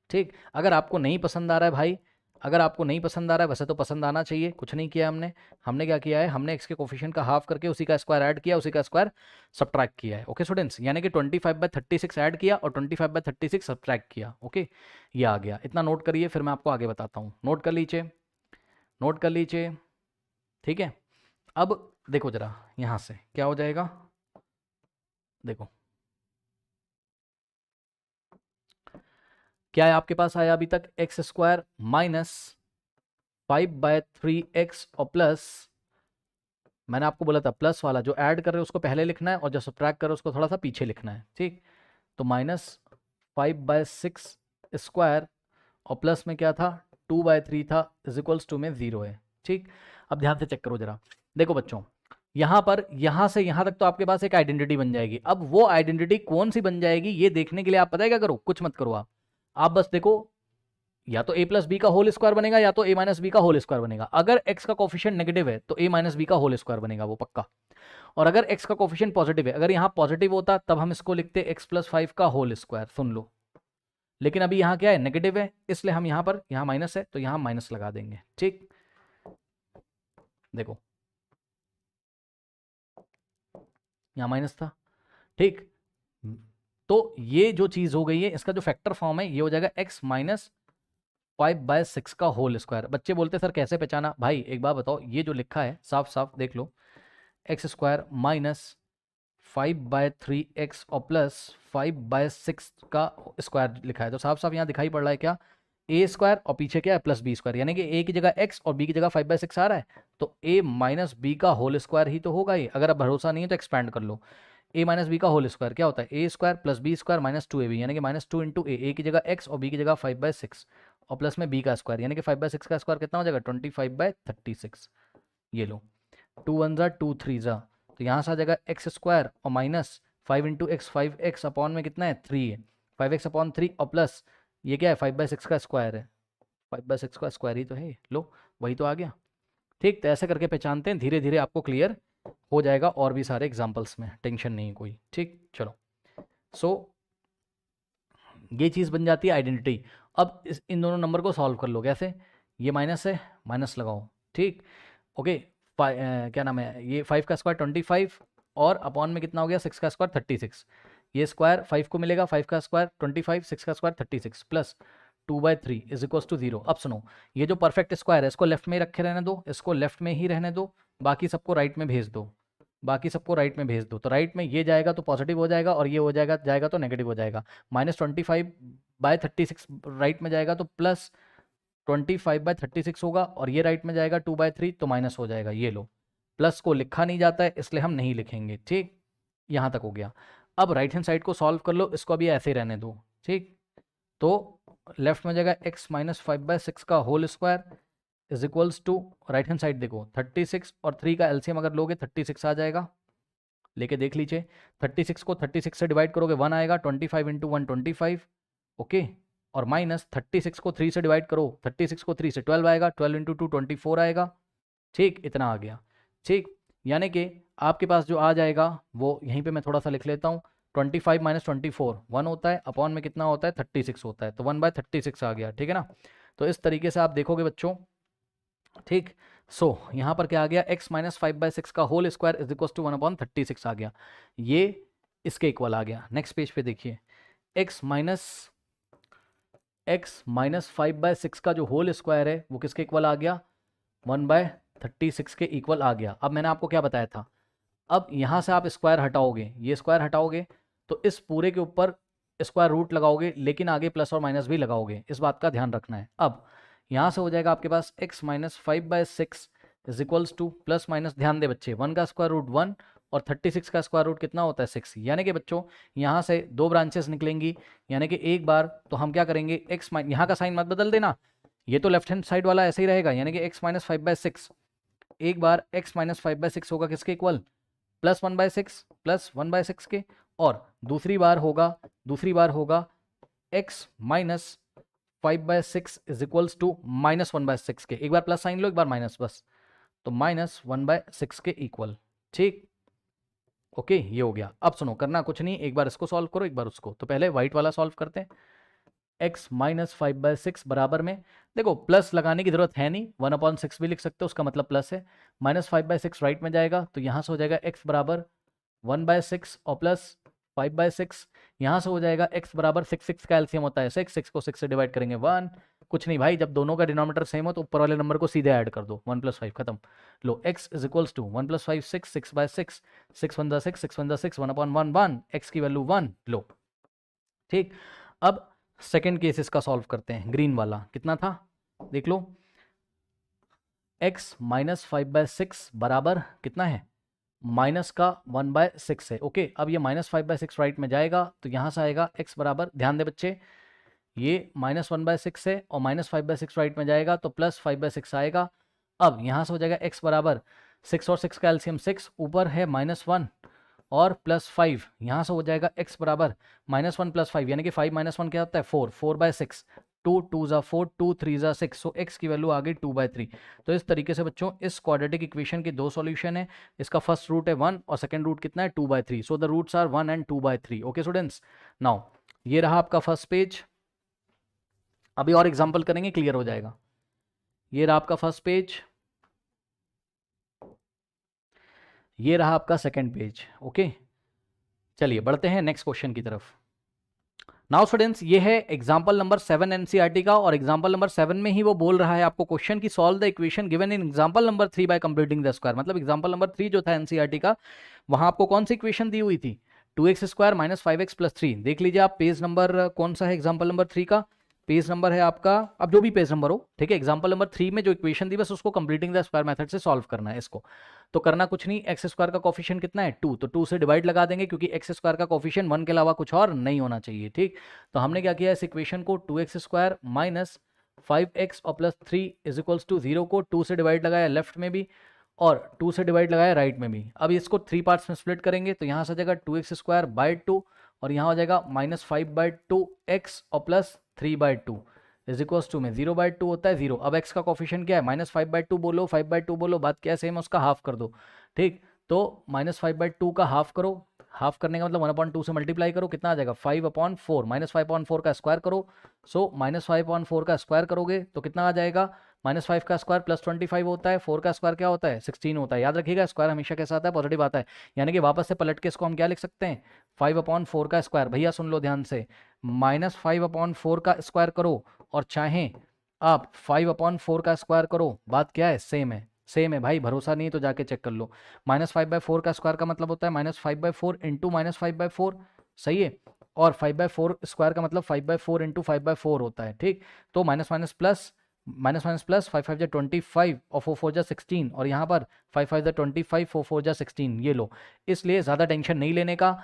ठीक, अगर आपको नहीं पसंद आ रहा है भाई, अगर आपको नहीं पसंद आ रहा है, वैसे तो पसंद आना चाहिए, कुछ नहीं किया हमने। हमने क्या किया है, हमने एक्स के कोफिशिएंट का हाफ करके उसी का स्क्वायर ऐड किया, उसी का स्क्वायर सब्ट्रैक्ट किया है। ओके स्टूडेंट्स, यानी कि 25/36 ऐड किया और 25/36 सब्ट्रैक्ट किया। ओके, ये आ गया, इतना नोट करिए, फिर मैं आपको आगे बताता हूँ। नोट कर लीजिए, नोट कर लीजिए। ठीक है, अब देखो जरा यहाँ से क्या हो जाएगा, देखो क्या है आपके पास आया अभी तक, एक्स स्क्वायर माइनस 5/3x और प्लस, मैंने आपको बोला था प्लस वाला जो ऐड कर रहे हो उसको पहले लिखना है और जो सब्ट्रैक्ट कर रहे हो उसको थोड़ा सा पीछे लिखना है, ठीक। तो -5/6 स्क्वायर और प्लस में क्या था 2/3 था, इज टू में 0 है, ठीक। अब ध्यान से चेक करो जरा, देखो बच्चों, यहाँ पर यहाँ से यहाँ तक तो आपके पास एक आइडेंटिटी बन जाएगी। अब वो आइडेंटिटी कौन सी बन जाएगी ये देखने के लिए आप पता है क्या करो, कुछ मत करो, आप बस देखो, या तो a प्लस बी का होल स्क्वायर बनेगा या तो a माइनस बी का होल स्क्वायर बनेगा। अगर x का कोफिशिएंट नेगेटिव है तो a माइनस बी का होल स्क्वायर बनेगा, वो पक्का। और अगर x का कोफिशिएंट पॉजिटिव है, अगर यहाँ पॉजिटिव होता तब हम इसको लिखते x प्लस 5 का होल स्क्वायर, सुन लो। लेकिन अभी यहाँ क्या है, नेगेटिव है, इसलिए हम यहाँ पर, यहाँ माइनस है तो यहाँ माइनस लगा देंगे, ठीक। देखो यहाँ माइनस था, ठीक। तो ये जो चीज हो गई है, इसका जो फैक्टर फॉर्म है ये हो जाएगा x माइनस 5/6 का होल स्क्वायर। बच्चे बोलते सर कैसे पहचाना, भाई एक बार बताओ, ये जो लिखा है साफ साफ देख लो, एक्स स्क्वायर माइनस 5/3x और प्लस 5/6 का स्क्वायर लिखा है, तो साफ साफ यहाँ दिखाई पड़ रहा है क्या, a स्क्वायर और पीछे क्या है प्लस बी स्क्वायर, यानी कि a की जगह x और b की जगह 5/6 आ रहा है, तो a माइनस बी का होल स्क्वायर ही तो होगा ये। अगर अब भरोसा नहीं है तो एक्सपैंड कर लो, a माइनस बी का होल स्क्वायर क्या होता है, a square plus b square minus 2ab, यानी कि -2 इंटू ए की जगह x और b की जगह 5/6 और प्लस में b का स्क्वायर, यानी कि 5/6 का स्क्वायर कितना हो जाएगा 25/36। ये लो 2 1 जा 2 3 जा, तो यहाँ से आ जाएगा एक्स स्क्वायर और minus 5 into x, 5x upon में कितना है 3 है, 5x अपॉन 3 और प्लस ये क्या है 5/6 का स्क्वायर है, 5/6 का स्क्वायर ही तो है, लो वही तो आ गया, ठीक। तो ऐसे करके पहचानते हैं, धीरे धीरे आपको क्लियर हो जाएगा और भी सारे एग्जाम्पल्स में, टेंशन नहीं है कोई, ठीक। चलो ये चीज़ बन जाती है आइडेंटिटी। अब इन दोनों नंबर को सॉल्व कर लो, कैसे, ये माइनस है माइनस लगाओ, ठीक, ओके। क्या नाम है, ये 5 का स्क्वायर 25 और अपॉन में कितना हो गया 6 का स्क्वायर 36, ये स्क्वायर 5 को मिलेगा, 5 का स्क्वायर 25, 6 का square 36 plus 2/3 is equal to 0। अब सुनो, ये जो परफेक्ट स्क्वायर है इसको लेफ्ट में रखे रहने दो, इसको लेफ्ट में ही रहने दो, बाकी सबको राइट में भेज दो, बाकी सबको राइट में भेज दो। तो राइट में ये जाएगा तो पॉजिटिव हो जाएगा और ये हो जाएगा जाएगा तो नेगेटिव हो जाएगा। -25/36 राइट में जाएगा तो प्लस 25/36 होगा और ये राइट में जाएगा 2/3 तो माइनस हो जाएगा। ये लो, प्लस को लिखा नहीं जाता है इसलिए हम नहीं लिखेंगे, ठीक। यहाँ तक हो गया। अब राइट हैंड साइड को सॉल्व कर लो, इसको अभी ऐसे रहने दो, ठीक। तो लेफ्ट में जाएगा x माइनस 5/6 का whole square is equals to, right hand side देखो 36 और 3 का एलसीएम अगर लोगे 36 आ जाएगा, लेके देख लीजिए। 36 को 36 से डिवाइड करोगे 1 आएगा, 25 इंटू 1 25, ओके। और माइनस 36 को 3 से डिवाइड करो, 36 को 3 से 12 आएगा, 12 इंटू 2 24 आएगा, ठीक। इतना आ गया, ठीक। यानी कि आपके पास जो आ जाएगा वो यहीं पे मैं थोड़ा सा लिख लेता हूँ, 25 माइनस 24 1 होता है, अपॉन में कितना होता है 36 होता है, तो 1/36 आ गया, ठीक है ना। तो इस तरीके से आप देखोगे बच्चों, ठीक। यहाँ पर क्या आ गया, x माइनस 5/6 का whole square is equal to 1/36 आ गया, ये इसके इक्वल आ गया। नेक्स्ट पेज पे देखिए, x माइनस 5/6 का जो होल स्क्वायर है वो किसके इक्वल आ गया, 1/36 के इक्वल आ गया। अब मैंने आपको क्या बताया था, अब यहाँ से आप स्क्वायर हटाओगे, ये स्क्वायर हटाओगे तो इस पूरे के ऊपर स्क्वायर रूट लगाओगे, लेकिन आगे प्लस और माइनस भी लगाओगे, इस बात का ध्यान रखना है। अब यहाँ से हो जाएगा आपके पास x minus 5/6 is equals to plus minus, ध्यान दे बच्चे, 1 का स्क्वायर रूट 1 और 36 का स्क्वायर रूट कितना होता है 6, यानी कि बच्चों यहाँ से 2 ब्रांचेस निकलेंगी, यानी कि एक बार तो हम क्या करेंगे x माइनस, यहाँ का साइन मत बदल देना, ये तो लेफ्ट हैंड साइड वाला ऐसे ही रहेगा, यानी कि x माइनस 5/6, एक बार x माइनस 5/6 होगा किसके इक्वल, प्लस 1/6 के, और दूसरी बार होगा x minus 5/6 is equals to -1/6 के, एक बार प्लस साइन लो एक बार माइनस, बस, तो -1/6 के इक्वल, ठीक, ओके। ये हो गया। अब सुनो, करना कुछ नहीं, एक बार इसको सॉल्व करो एक बार उसको, तो पहले व्हाइट वाला सॉल्व करते हैं। x माइनस 5/6 बराबर में, देखो प्लस लगाने की जरूरत है नहीं, 1/6 भी लिख सकते हो, उसका मतलब प्लस है, -5/6 राइट में जाएगा तो यहाँ से हो जाएगा x बराबर 1/6 और प्लस 5/6, यहाँ से हो जाएगा x बराबर 6 का एलसीएम होता है 6 को 6 से डिवाइड करेंगे 1, कुछ नहीं भाई, जब दोनों का डिनोमिनेटर सेम हो तो ऊपर वाले नंबर को सीधे ऐड कर दो, 1 + 5 खत्म। लो x is equals to 1 + 5 6, 6/6, 6 1 6, 6 1 6, 1/1, x की वैल्यू 1, लो, ठीक। अब सेकेंड केस इसका सॉल्व करते हैं, ग्रीन वाला कितना था देख लो, x माइनस 5/6 बराबर कितना है, माइनस का 1/6 है। ओके, अब ये -5/6 राइट में जाएगा तो यहाँ से आएगा x बराबर, ध्यान दे बच्चे, ये -1/6 है और -5/6 राइट में जाएगा तो +5/6 आएगा। अब यहाँ से हो जाएगा x बराबर 6 और 6 का एलसीएम 6, ऊपर है -1 और +5, यहाँ से हो जाएगा x बराबर -1 + 5, यानी कि 5 - 1 क्या होता है 4, 4/6, 2 2 ज़ा 4, 2 3 ज़ा 6, सो x की वैल्यू आ गई 2/3। तो इस तरीके से बच्चों इस क्वाड्रेटिक इक्वेशन के दो सॉल्यूशन है, इसका फर्स्ट रूट है 1 और सेकंड रूट कितना है 2/3, so the roots are 1 and 2/3। Okay students, now ये रहा आपका फर्स्ट पेज, अभी और एग्जाम्पल करेंगे क्लियर हो जाएगा। ये रहा आपका फर्स्ट पेज, ये रहा आपका सेकंड पेज। ओके, चलिए बढ़ते हैं नेक्स्ट क्वेश्चन की तरफ। नाउ स्टूडेंट्स, ये है एग्जांपल नंबर 7 एनसीईआरटी का, और एग्जांपल नंबर 7 में ही वो बोल रहा है आपको क्वेश्चन की solve the equation given in example number 3 bye completing the square. मतलब एग्जांपल नंबर 3 जो था एनसीईआरटी का, वहां आपको कौन सी इक्वेशन दी हुई थी, 2x² - 5x + 3। देख लीजिए आप पेज नंबर कौन सा है एग्जांपल नंबर 3 का, पेज नंबर है आपका, अब जो भी पेज नंबर हो, ठीक है, एग्जांपल नंबर 3 में जो इक्वेशन दी बस उसको कंप्लीटिंग द स्क्वायर मेथड से सॉल्व करना है। इसको तो करना कुछ नहीं, x² का कोफिशिएंट कितना है 2, तो 2 से डिवाइड लगा देंगे क्योंकि x² का कोफिशिएंट 1 के अलावा कुछ और नहीं होना चाहिए। ठीक, तो हमने क्या किया इस इक्वेशन को 2x² - 5x और +3 = 0 को 2 से डिवाइड लगाया लेफ्ट में भी और 2 से डिवाइड लगाया राइट में भी। अब इसको 3 पार्ट्स में स्प्लिट करेंगे तो यहाँ से आ जाएगा 2x²/2 और यहाँ हो जाएगा -5/2x और +3/2 = में 0/2 होता है 0। अब x का कोफिशिएंट क्या है, -5/2 बोलो 5/2 बोलो, बात क्या है सेम, उसका हाफ कर दो। ठीक, तो -5/2 का हाफ करो, हाफ करने का मतलब 1/2 से मल्टीप्लाई करो, कितना आ जाएगा 5/4, -5/4 का स्क्वायर करो, सो -5/4 का स्क्वायर करोगे तो कितना आ जाएगा, -5 का स्क्वायर +25 होता है, 4 का स्क्वायर क्या होता है 16 होता है। याद रखिएगा स्क्वायर हमेशा कैसा आता है, पॉजिटिव आता है, यानी कि वापस से पलट के इसको हम क्या लिख सकते हैं 5/4 का स्क्वायर। भैया सुन लो ध्यान से, -5/4 का स्क्वायर करो और चाहें आप 5/4 का स्क्वायर करो, बात क्या है सेम है, सेम है भाई, भरोसा नहीं तो जाके चेक कर लो। -5/4 का स्क्वायर का मतलब होता है -5/4 इंटू -5/4, सही है, और 5/4 स्क्वायर का मतलब 5/4 इंटू 5/4 होता है। ठीक, तो minus minus plus, minus minus plus, 5 5 जा 25 और 4 4 जा 16, और यहाँ पर 5 5 जा 25, 4 4 जा 16, ये लो। इसलिए ज़्यादा टेंशन नहीं लेने का,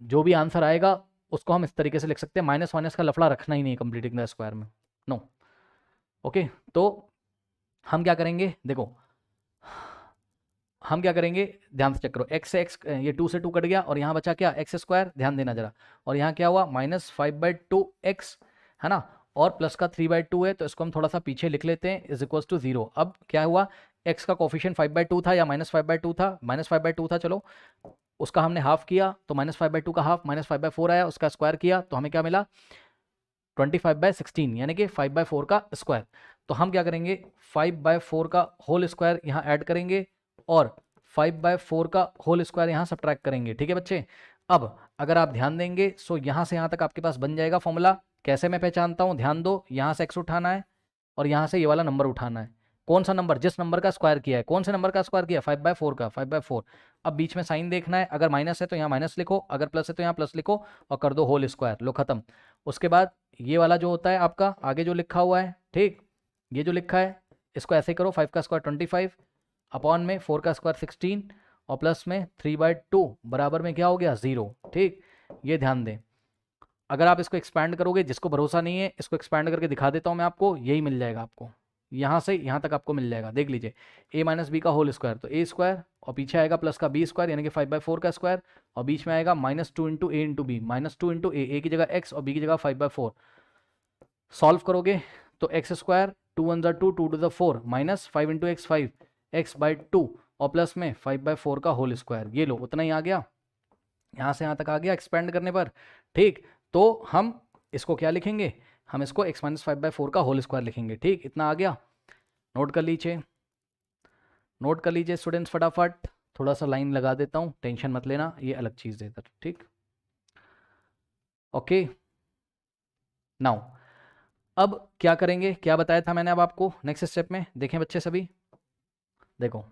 जो भी आंसर आएगा उसको हम इस तरीके से लिख सकते हैं, माइनस माइनस का लफड़ा रखना ही नहीं कंप्लीटिंग द स्क्वायर में, नो। ओके, तो हम क्या करेंगे, देखो हम क्या करेंगे, ध्यान से चेक करो, x से x, ये 2 से 2 कट गया और यहाँ बचा क्या x², ध्यान देना जरा, और यहाँ क्या हुआ -5/2x, है ना, और प्लस का 3/2 है तो इसको हम थोड़ा सा पीछे लिख लेते हैं =0। अब क्या हुआ, x का कोफिशिएंट 5/2 था या -5/2 था, -5/2 था, चलो उसका हमने हाफ किया तो -5/2 का हाफ -5/4 आया, उसका स्क्वायर किया तो हमें क्या मिला 25/16, यानी कि 5/4 का स्क्वायर। तो हम क्या करेंगे 5/4 का होल स्क्वायर यहाँ ऐड करेंगे और 5/4 का होल स्क्वायर यहाँ सब्ट्रैक्ट करेंगे। ठीक है बच्चे, अब अगर आप ध्यान देंगे सो यहाँ से यहाँ तक आपके पास बन जाएगा फॉर्मूला। कैसे मैं पहचानता हूँ, ध्यान दो, यहाँ से x उठाना है और यहाँ से ये वाला नंबर उठाना है। कौन सा नंबर, जिस नंबर का स्क्वायर किया है, कौन से नंबर का स्क्वायर किया 5/4 का, 5/4। अब बीच में साइन देखना है, अगर माइनस है तो यहाँ माइनस लिखो, अगर प्लस है तो यहाँ प्लस लिखो और कर दो होल स्क्वायर, लो खत्म। उसके बाद ये वाला जो होता है आपका आगे जो लिखा हुआ है, ठीक, ये जो लिखा है इसको ऐसे करो, 5 का स्क्वायर 25 अपॉन में 4 का स्क्वायर 16 और प्लस में 3/2 बराबर में क्या हो गया 0। ठीक, ये ध्यान दें, अगर आप इसको एक्सपैंड करोगे, जिसको भरोसा नहीं है इसको एक्सपैंड करके दिखा देता हूँ मैं आपको, यही मिल जाएगा आपको, यहाँ से यहाँ तक आपको मिल जाएगा। देख लीजिए a - b का होल स्क्वायर तो a² और पीछे आएगा प्लस का b² यानी कि 5/4 का स्क्वायर, और बीच में आएगा -2 इंटू ए इंटू बी, -2 इंटू ए की जगह x और b की जगह 5/4। सॉल्व करोगे तो x², 2 1 2, 2 2 4, -5 इंटू एक्स 5, x/2 और प्लस में 5/4 का होल स्क्वायर, ये लो उतना ही आ गया, यहाँ से यहाँ तक आ गया एक्सपेंड करने पर। ठीक, तो हम इसको क्या लिखेंगे, हम इसको x - 5/4 का होल स्क्वायर लिखेंगे। ठीक, इतना आ गया, नोट कर लीजिए, नोट कर लीजिए स्टूडेंट्स फटाफट, थोड़ा सा लाइन लगा देता हूँ, टेंशन मत लेना, ये अलग चीज़ है इधर। ठीक, ओके, नाउ अब क्या करेंगे, क्या बताया था मैंने अब आपको नेक्स्ट स्टेप में, देखें बच्चे सभी, देखो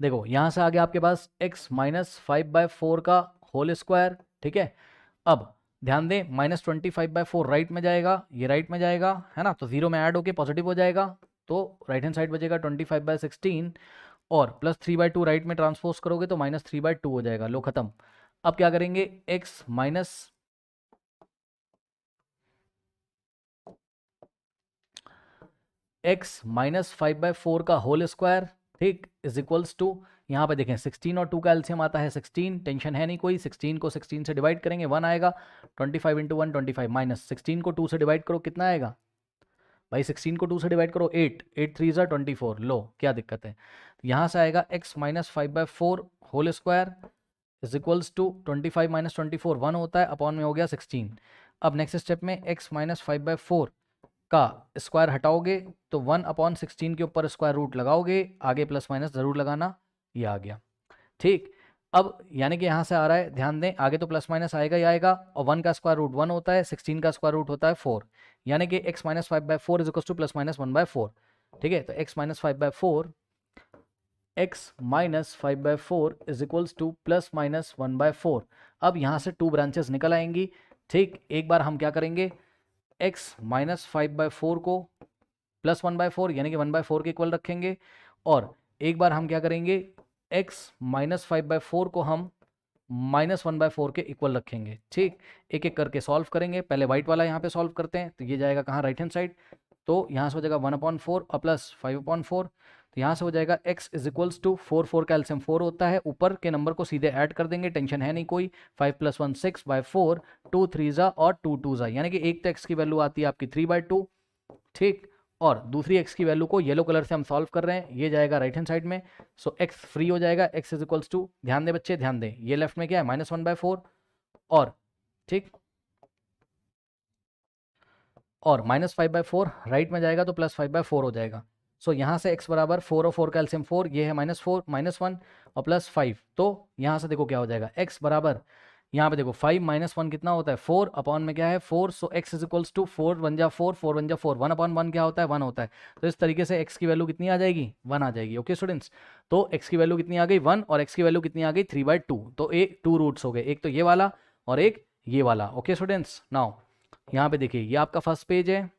देखो यहाँ से आ गया आपके पास x - 5/4 का होल स्क्वायर। ठीक है, अब ध्यान दें -25/4 राइट में जाएगा, ये राइट में जाएगा, है ना, तो 0 में ऐड होके पॉजिटिव हो जाएगा, तो राइट हैंड साइड बचेगा 25/16 और +3/2 राइट में ट्रांसपोज करोगे तो -3/2 हो जाएगा। लो खत्म। अब क्या करेंगे, x माइनस 5/4 का होल स्क्वायर, ठीक, इज इक्वल्स टू, यहाँ पे देखें 16 और 2 का एलसीएम आता है 16, टेंशन है नहीं कोई, 16 को 16 से डिवाइड करेंगे 1 आएगा, 25 इंटू 1 25 माइनस 16 को 2 से डिवाइड करो कितना आएगा भाई, 16 को 2 से डिवाइड करो 8, 8 3 ज़ा 24, लो क्या दिक्कत है, यहाँ से आएगा x minus 5/4 whole square is equals to 25 minus 24 1 होता है, अपॉन में हो गया 16। अब नेक्स्ट स्टेप में x माइनस 5/4 का स्क्वायर हटाओगे तो 1/16 के ऊपर स्क्वायर रूट लगाओगे, आगे प्लस माइनस ज़रूर लगाना, ये आ गया, ठीक। अब यानी कि यहाँ से आ रहा है, ध्यान दें आगे तो प्लस माइनस आएगा ही आएगा, और 1 का स्क्वायर रूट 1 होता है, 16 का स्क्वायर रूट होता है 4, यानी कि x minus 5/4 is equal to plus minus 1/4, ठीक है। तो x minus 5/4 is equals to plus minus 1/4। अब यहाँ से 2 ब्रांचेस निकल आएंगी, ठीक। एक बार हम क्या करेंगे, x माइनस 5/4 को प्लस 1/4 यानी कि 1/4 के इक्वल रखेंगे, और एक बार हम क्या करेंगे, x माइनस 5/4 को हम -1/4 के इक्वल रखेंगे, ठीक। एक एक करके सॉल्व करेंगे, पहले वाइट वाला यहाँ पे सॉल्व करते हैं, तो ये जाएगा कहाँ, राइट हैंड साइड, तो यहाँ से हो जाएगा 1/4 और प्लस 5/4, तो यहाँ से हो जाएगा x इज इक्वल्स टू 4 4 का एलसीएम 4 होता है, ऊपर के नंबर को सीधे ऐड कर देंगे, टेंशन है नहीं कोई, 5 + 1 6/4, 2 3 ज़ा और 2 2 ज़ा, यानी कि एक तो x की वैल्यू आती है आपकी 3/2, ठीक, और दूसरी x की वैल्यू को येलो कलर से हम सॉल्व कर रहे हैं, ये जाएगा राइट हैंड साइड में, सो x फ्री हो जाएगा, x इज इक्वल्स टू, ध्यान दें बच्चे ध्यान दें, ये लेफ्ट में क्या है -1/4 और, ठीक, और -5/4 राइट में जाएगा तो +5/4 हो जाएगा। सो यहाँ से x बराबर 4 और 4 का एलसीएम 4, ये है -4 -1 और +5, तो यहाँ से देखो क्या हो जाएगा, x बराबर, यहाँ पे देखो 5 - 1 कितना होता है 4, अपॉन में क्या है 4, सो x इज इक्वल्स टू 4 1 जा 4 4 1 जा 4, 1/1 क्या होता है 1 होता है, तो इस तरीके से x की वैल्यू कितनी आ जाएगी 1 आ जाएगी। ओके स्टूडेंट्स, तो x की वैल्यू कितनी आ गई 1 और x की वैल्यू कितनी आ गई 3/2, तो एक 2 रूट्स हो गए, एक तो ये वाला और एक ये वाला। ओके स्टूडेंट्स, नाउ यहाँ पे देखिए ये आपका फर्स्ट पेज है,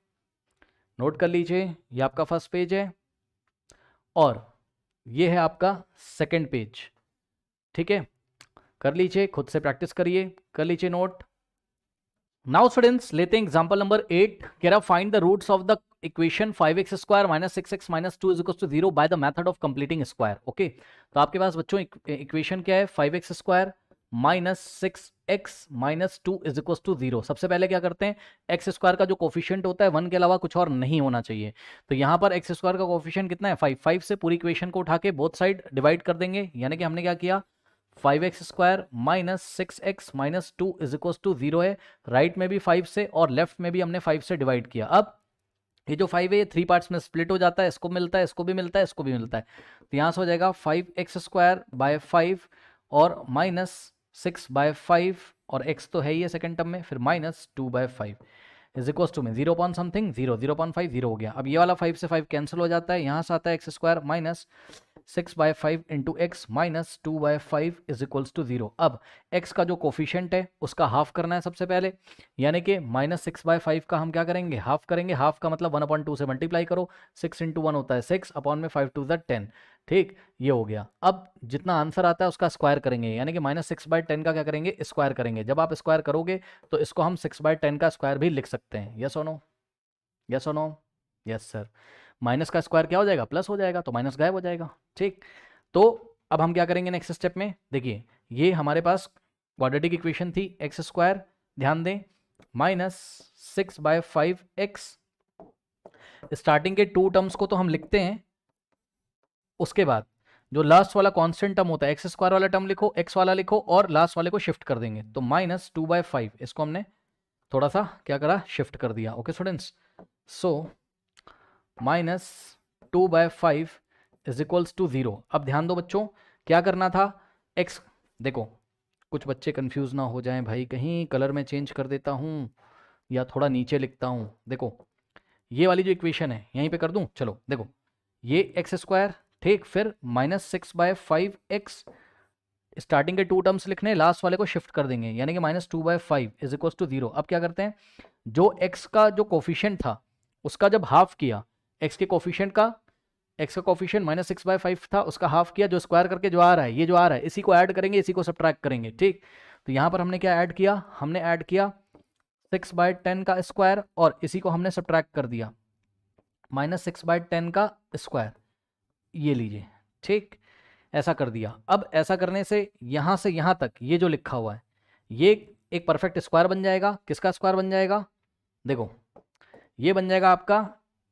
नोट कर लीजिए ये आपका फर्स्ट पेज है और ये है आपका सेकंड पेज, ठीक है, कर लीजिए खुद से प्रैक्टिस करिए, कर लीजिए नोट। नाउ स्टूडेंट्स लेते हैं एग्जांपल नंबर 8, कह रहा find the roots of the equation 5x square minus 6x minus 2 is equal to 0 by the method of completing square. Okay, तो आपके पास बच्चों इक्वेशन क्या है 5x square minus 6x minus 2 is equal to 0। सबसे पहले क्या करते हैं, एक्स स्क्वायर का जो कोफिशिएंट होता है 1 के अलावा कुछ और नहीं होना चाहिए, तो यहाँ पर एक्स स्क्वायर का कोफिशिएंट कितना है 5, 5 से पूरी इक्वेशन को उठा के बोथ साइड डिवाइड कर देंगे, यानी कि हमने क्या किया 5x square minus 6x minus 2 is equal to 0 है, राइट में भी 5 से और लेफ्ट में भी हमने 5 से डिवाइड किया। अब ये जो 5 है ये 3 पार्ट्स में स्प्लिट हो जाता है, इसको मिलता है, इसको भी मिलता है, इसको भी मिलता है, तो यहाँ से हो जाएगा 5x स्क्वायर बाय 5 और माइनस 6/5 और x तो है ही है सेकेंड टर्म में, फिर -2/5 इज इक्वल टू में 0 पॉन समथिंग 0 0.5 0 हो गया। अब ये वाला 5 से 5 कैंसिल हो जाता है, यहाँ से आता है x square minus 6/5 into x minus 2/5 is equals to 0। अब x का जो कोफिशिएंट है उसका हाफ करना है सबसे पहले, यानी कि -6/5 का हम क्या करेंगे हाफ करेंगे, हाफ का मतलब 1/2 से मल्टीप्लाई करो, 6 इंटू 1 होता है 6, अपॉन में 5 2 10, ठीक, ये हो गया। अब जितना आंसर आता है उसका स्क्वायर करेंगे, यानी कि -6/10 का क्या करेंगे स्क्वायर करेंगे, जब आप स्क्वायर करोगे तो इसको हम 6/10 का स्क्वायर भी लिख सकते हैं, यस और नो, यस और नो, यस सर। माइनस का स्क्वायर क्या हो जाएगा प्लस हो जाएगा, तो माइनस गायब हो जाएगा, ठीक। तो अब हम क्या करेंगे नेक्स्ट स्टेप में, देखिए ये हमारे पास क्वाड्रेटिक इक्वेशन थी एक्स स्क्वायर, ध्यान दें -6/5x, स्टार्टिंग के 2 टर्म्स को तो हम लिखते हैं, उसके बाद जो लास्ट वाला कांस्टेंट टर्म होता है एक्स स्क्वायर वाला टर्म लिखो, एक्स वाला लिखो और लास्ट वाले को शिफ्ट कर देंगे, तो -2/5 इसको हमने थोड़ा सा क्या करा शिफ्ट कर दिया। Okay students, so -2/5 is equals to 0। अब ध्यान दो बच्चों क्या करना था, x देखो कुछ बच्चे कंफ्यूज ना हो जाएं भाई, कहीं कलर में चेंज कर देता हूँ या थोड़ा नीचे लिखता हूँ, देखो ये वाली जो इक्वेशन है यहीं पे कर दूं, चलो देखो ये एक्स स्क्वायर, ठीक, फिर -6/5x स्टार्टिंग के टू टर्म्स लिखने, लास्ट वाले को शिफ्ट कर देंगे, यानी कि -2/5 इज इक्वल टू 0। अब क्या करते हैं, जो x का जो कोफिशिएंट था उसका जब हाफ किया, x के कोफिशिएंट का, x का कोफिशिएंट -6/5 था, उसका हाफ किया, जो स्क्वायर करके जो आ रहा है, ये जो आ रहा है, इसी को ऐड करेंगे, इसी को सब्ट्रैक्ट करेंगे, ठीक। तो यहाँ पर हमने क्या ऐड किया, हमने ऐड किया 6/10 का स्क्वायर, और इसी को हमने सब्ट्रैक्ट कर दिया -6/10 का स्क्वायर, ये लीजिए, ठीक, ऐसा कर दिया। अब ऐसा करने से यहाँ तक ये जो लिखा हुआ है, ये एक परफेक्ट स्क्वायर बन जाएगा। किसका स्क्वायर बन जाएगा, देखो ये बन जाएगा आपका,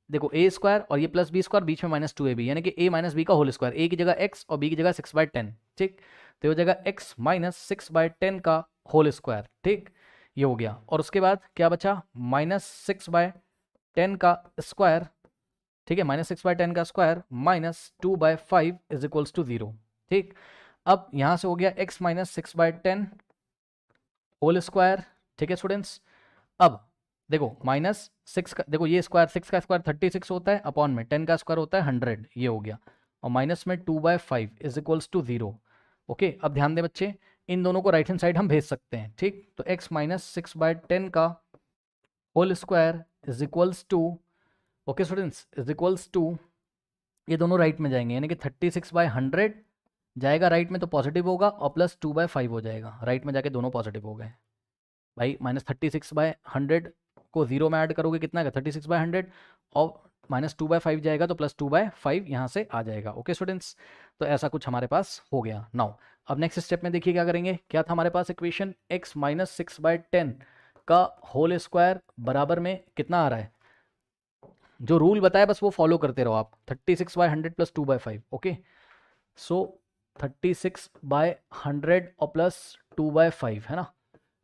देखो ए स्क्वायर और ये प्लस बी स्क्वायर, बीच में -2ab, यानी कि a माइनस बी का होल स्क्वायर, a की जगह x और b की जगह 6/10, ठीक। तो ये हो जाएगा x माइनस 6/10 का होल स्क्वायर, ठीक, ये हो गया। और उसके बाद क्या बचा, -6/10 का स्क्वायर, ठीक है, -6/10 का स्क्वायर -2/5 इज इक्वल्स टू 0, ठीक। अब यहाँ से हो गया x माइनस 6/10 होल स्क्वायर, ठीक है स्टूडेंट्स। अब देखो -6 का, देखो ये स्क्वायर, 6 का स्क्वायर 36 होता है, अपॉन में 10 का स्क्वायर होता है 100, ये हो गया, और माइनस में 2/5 इज इक्वल्स टू 0। ओके, अब ध्यान दें बच्चे, इन दोनों को राइट हैंड साइड हम भेज सकते हैं, ठीक। तो x माइनस 6/10 का whole square is equals to, okay students, is equals to, ये दोनों राइट में जाएंगे, यानी कि 36/100 जाएगा राइट में तो पॉजिटिव होगा, और प्लस 2/5 हो जाएगा, राइट में जाके दोनों पॉजिटिव हो गए भाई। -36/100 को 0 में ऐड करोगे कितना आएगा, 36/100, और -2/5 जाएगा तो +2/5 यहाँ से आ जाएगा। ओके स्टूडेंट्स, तो ऐसा कुछ हमारे पास हो गया। नाउ अब नेक्स्ट स्टेप में देखिए क्या करेंगे, क्या था हमारे पास इक्वेशन, x माइनस 6/10 का होल स्क्वायर बराबर में कितना आ रहा है, जो रूल बताया बस वो फॉलो करते रहो आप, 36/100 प्लस 2/5। ओके, सो 36/100 और प्लस 2/5 है ना,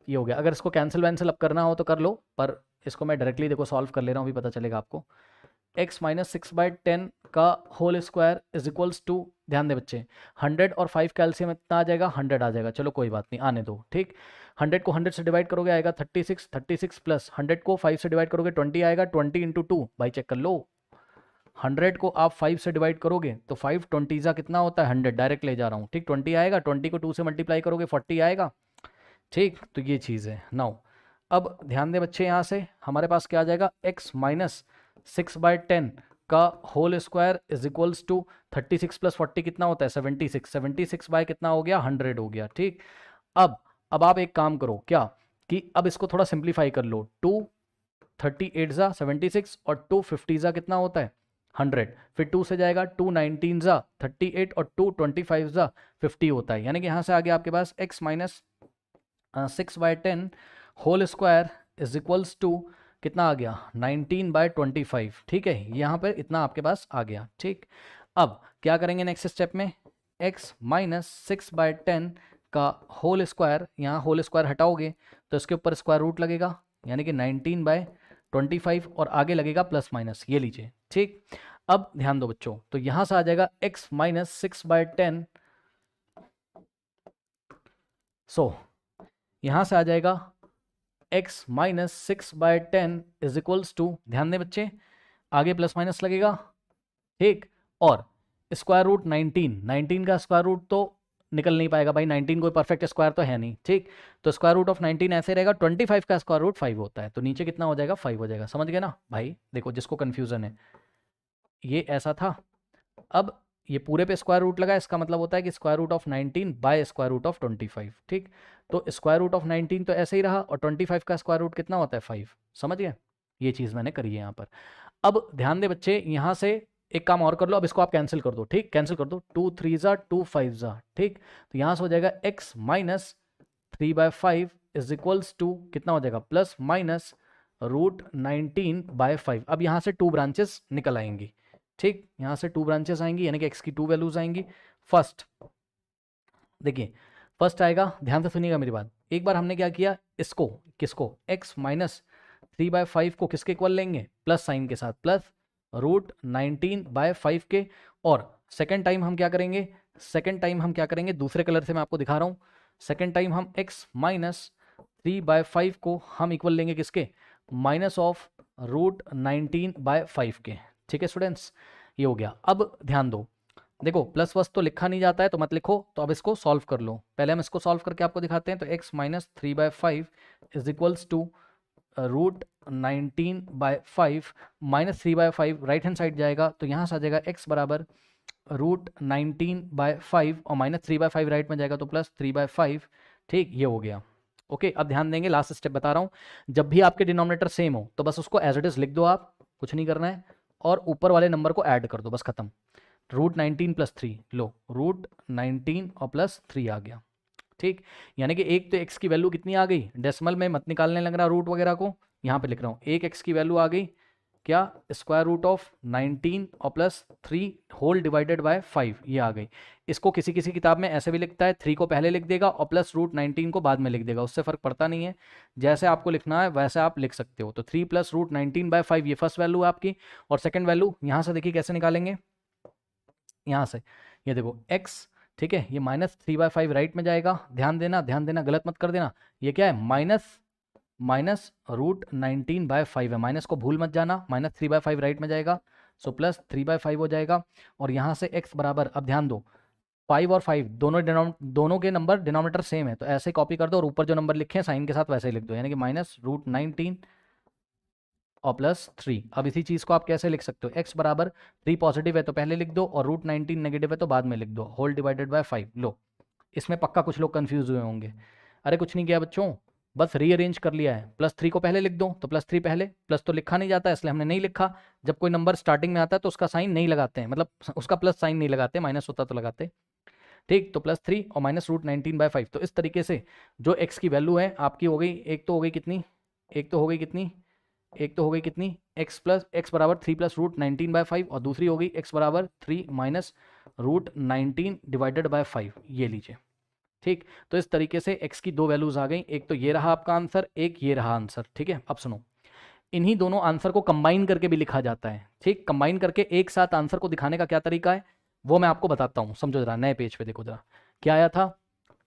ये हो गया। अगर इसको कैंसिल वैंसिल अब करना हो तो कर लो, पर इसको मैं डायरेक्टली देखो सॉल्व कर ले रहा हूँ, अभी पता चलेगा आपको। x माइनस 6/10 का whole square is equals to, ध्यान दे बच्चे, 100 और 5 कैल्सियम इतना आ जाएगा, 100 आ जाएगा, चलो कोई बात नहीं, आने दो, ठीक। 100 को 100 से डिवाइड करोगे आएगा 36, 36 प्लस 100 को 5 से डिवाइड करोगे 20 आएगा, 20 इंटू 2, भाई चेक कर लो, 100 को आप 5 से डिवाइड करोगे तो 5 20 कितना होता है 100, डायरेक्ट ले जा रहा हूँ, ठीक। 20 आएगा, 20 को 2 से मल्टीप्लाई करोगे 40 आएगा, ठीक। तो ये चीज़ है। नाउ अब ध्यान दे बच्चे, यहाँ से हमारे पास क्या आ जाएगा, x माइनस 6/10 का whole square is equals to 36 plus 40 कितना होता है 76, 76 बाय कितना हो गया 100 हो गया, ठीक। अब आप एक काम करो क्या, कि अब इसको थोड़ा सिंप्लीफाई कर लो, 2 38 ज़ा 76 और 2 50 ज़ा कितना होता है 100, फिर 2 से जाएगा 2 19 ज़ा 38 और 2 25 ज़ा 50 होता है, यानी कि यहाँ से आगे आपके पास x minus 6/10 whole square is equals to कितना आ गया 19/25, ठीक है, यहाँ पर इतना आपके पास आ गया, ठीक। अब क्या करेंगे नेक्स्ट स्टेप में, x माइनस 6/10 का होल स्क्वायर, यहाँ होल स्क्वायर हटाओगे तो इसके ऊपर स्क्वायर रूट लगेगा, यानी कि 19/25, और आगे लगेगा प्लस माइनस, ये लीजिए, ठीक। अब ध्यान दो बच्चों, तो यहाँ से आ जाएगा x माइनस 6/10, सो यहाँ से आ जाएगा x minus 6/10 is equals to, ध्यान दें बच्चे, आगे प्लस माइनस लगेगा, ठीक, और स्क्वायर रूट 19 का स्क्वायर रूट तो निकल नहीं पाएगा भाई, 19 कोई परफेक्ट स्क्वायर तो है नहीं, ठीक। तो स्क्वायर रूट ऑफ 19 ऐसे रहेगा, 25 का स्क्वायर रूट 5 होता है, तो नीचे कितना हो जाएगा 5 हो जाएगा, समझ गए ना भाई। देखो जिसको कन्फ्यूजन है, ये ऐसा था, अब ये पूरे पे स्क्वायर रूट लगा, इसका मतलब होता है कि square root of 19 by square root of 25, ठीक। तो स्क्वायर रूट ऑफ 19 तो ऐसे ही रहा, और 25 का स्क्वायर रूट कितना होता है 5, समझ गए, ये चीज़ मैंने करी है यहाँ पर। अब ध्यान दे बच्चे, यहाँ से एक काम और कर लो, अब इसको आप कैंसिल कर दो, ठीक, कैंसिल कर दो, 2 3 ज़ा 2 5 ज़ा, ठीक। तो यहाँ से हो जाएगा x minus 3/5 is equals to कितना हो जाएगा प्लस माइनस √19/5। अब यहाँ से 2 ब्रांचेस निकल आएंगी, ठीक, यहाँ से 2 ब्रांचेस आएंगी, यानी कि x की 2 वैल्यूज आएंगी। फर्स्ट देखिए, फर्स्ट आएगा, ध्यान से सुनिएगा मेरी बात, एक बार हमने क्या किया, इसको किसको x माइनस 3/5 को किसके इक्वल लेंगे, प्लस साइन के साथ, प्लस √19/5 के, और सेकेंड टाइम हम क्या करेंगे, दूसरे कलर से मैं आपको दिखा रहा हूँ, सेकेंड टाइम हम x माइनस 3/5 को हम इक्वल लेंगे किसके, माइनस ऑफ √19/5 के, ठीक है स्टूडेंट्स, ये हो गया। अब ध्यान दो, देखो प्लस वस तो लिखा नहीं जाता है तो मत लिखो, तो अब इसको सॉल्व कर लो। पहले हम इसको सॉल्व करके आपको दिखाते हैं। तो x minus 3/5 is equals to √19/5 minus 3/5 right hand side जाएगा, तो यहाँ से आ जाएगा x बराबर √19/5 और माइनस 3/5 राइट में जाएगा तो प्लस 3/5। ठीक, ये हो गया। ओके, अब ध्यान देंगे, लास्ट स्टेप बता रहा हूँ। जब भी आपके डिनोमिनेटर सेम हो तो बस उसको एज इट इज लिख दो, आप कुछ नहीं करना है, और ऊपर वाले नंबर को ऐड कर दो, बस खत्म। √19 + 3, लो √19 और +3 आ गया। ठीक, यानी कि एक तो x की वैल्यू कितनी आ गई, डेसिमल में मत निकालने लग रहा रूट वगैरह को, यहाँ पे लिख रहा हूँ, एक x की वैल्यू आ गई क्या, √19 और +3 होल डिवाइडेड बाय 5, ये आ गई। इसको किसी किसी किताब में ऐसे भी लिखता है, 3 को पहले लिख देगा और +√19 को बाद में लिख देगा, उससे फर्क पड़ता नहीं है, जैसे आपको लिखना है वैसे आप लिख सकते हो। तो 3 + √19/5 ये फर्स्ट वैल्यू है आपकी, और सेकंड वैल्यू यहाँ से देखिए कैसे निकालेंगे, यहाँ से ये देखो x, ठीक है, ये -3/5 राइट में जाएगा, ध्यान देना ध्यान देना, गलत मत कर देना, ये क्या है माइनस √19/5 है, माइनस को भूल मत जाना, -3/5 राइट में जाएगा, सो +3/5 हो जाएगा। और यहाँ से x बराबर, अब ध्यान दो 5 और 5 दोनों के नंबर डिनोमिनेटर सेम है, तो ऐसे कॉपी कर दो और ऊपर जो नंबर लिखे हैं साइन के साथ वैसे ही लिख दो, यानी कि -√19 और +3। अब इसी चीज़ को आप कैसे लिख सकते हो, x बराबर 3 पॉजिटिव है तो पहले लिख दो और √19 नेगेटिव है तो बाद में लिख दो, होल डिवाइडेड बाय 5। लो, इसमें पक्का कुछ लोग कंफ्यूज हुए होंगे, अरे कुछ नहीं किया बच्चों, बस रीअरेंज कर लिया है, +3 को पहले लिख दो, तो +3 पहले, प्लस तो लिखा नहीं जाता इसलिए हमने नहीं लिखा। जब कोई नंबर स्टार्टिंग में आता है तो उसका साइन नहीं लगाते हैं, मतलब उसका प्लस साइन नहीं लगाते, माइनस होता तो लगाते। ठीक, तो +3 और -√19/5, तो इस तरीके से जो x की वैल्यू है आपकी हो गई, एक तो हो गई कितनी, x बराबर 3 + √19/5 और दूसरी हो गई x बराबर 3 माइनस √19 डिवाइडेड बाय 5, ये लीजिए। ठीक, तो इस तरीके से x की दो वैल्यूज आ गई, एक तो ये रहा आपका आंसर, एक ये रहा आंसर। ठीक है, अब सुनो, इन्हीं दोनों आंसर को कंबाइन करके भी लिखा जाता है। ठीक, कंबाइन करके एक साथ आंसर को दिखाने का क्या तरीका है वो मैं आपको बताता हूँ, समझो जरा, नए पेज पे देखो जरा, क्या आया था,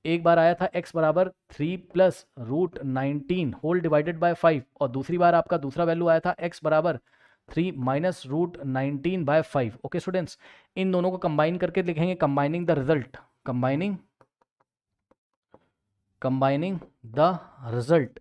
एक बार आया था x बराबर 3 + √19 होल डिवाइडेड बाय 5, और दूसरी बार आपका दूसरा वैल्यू आया था x बराबर 3 माइनस √19/5। ओके स्टूडेंट्स, इन दोनों को कंबाइन करके लिखेंगे, combining the result, combining the result,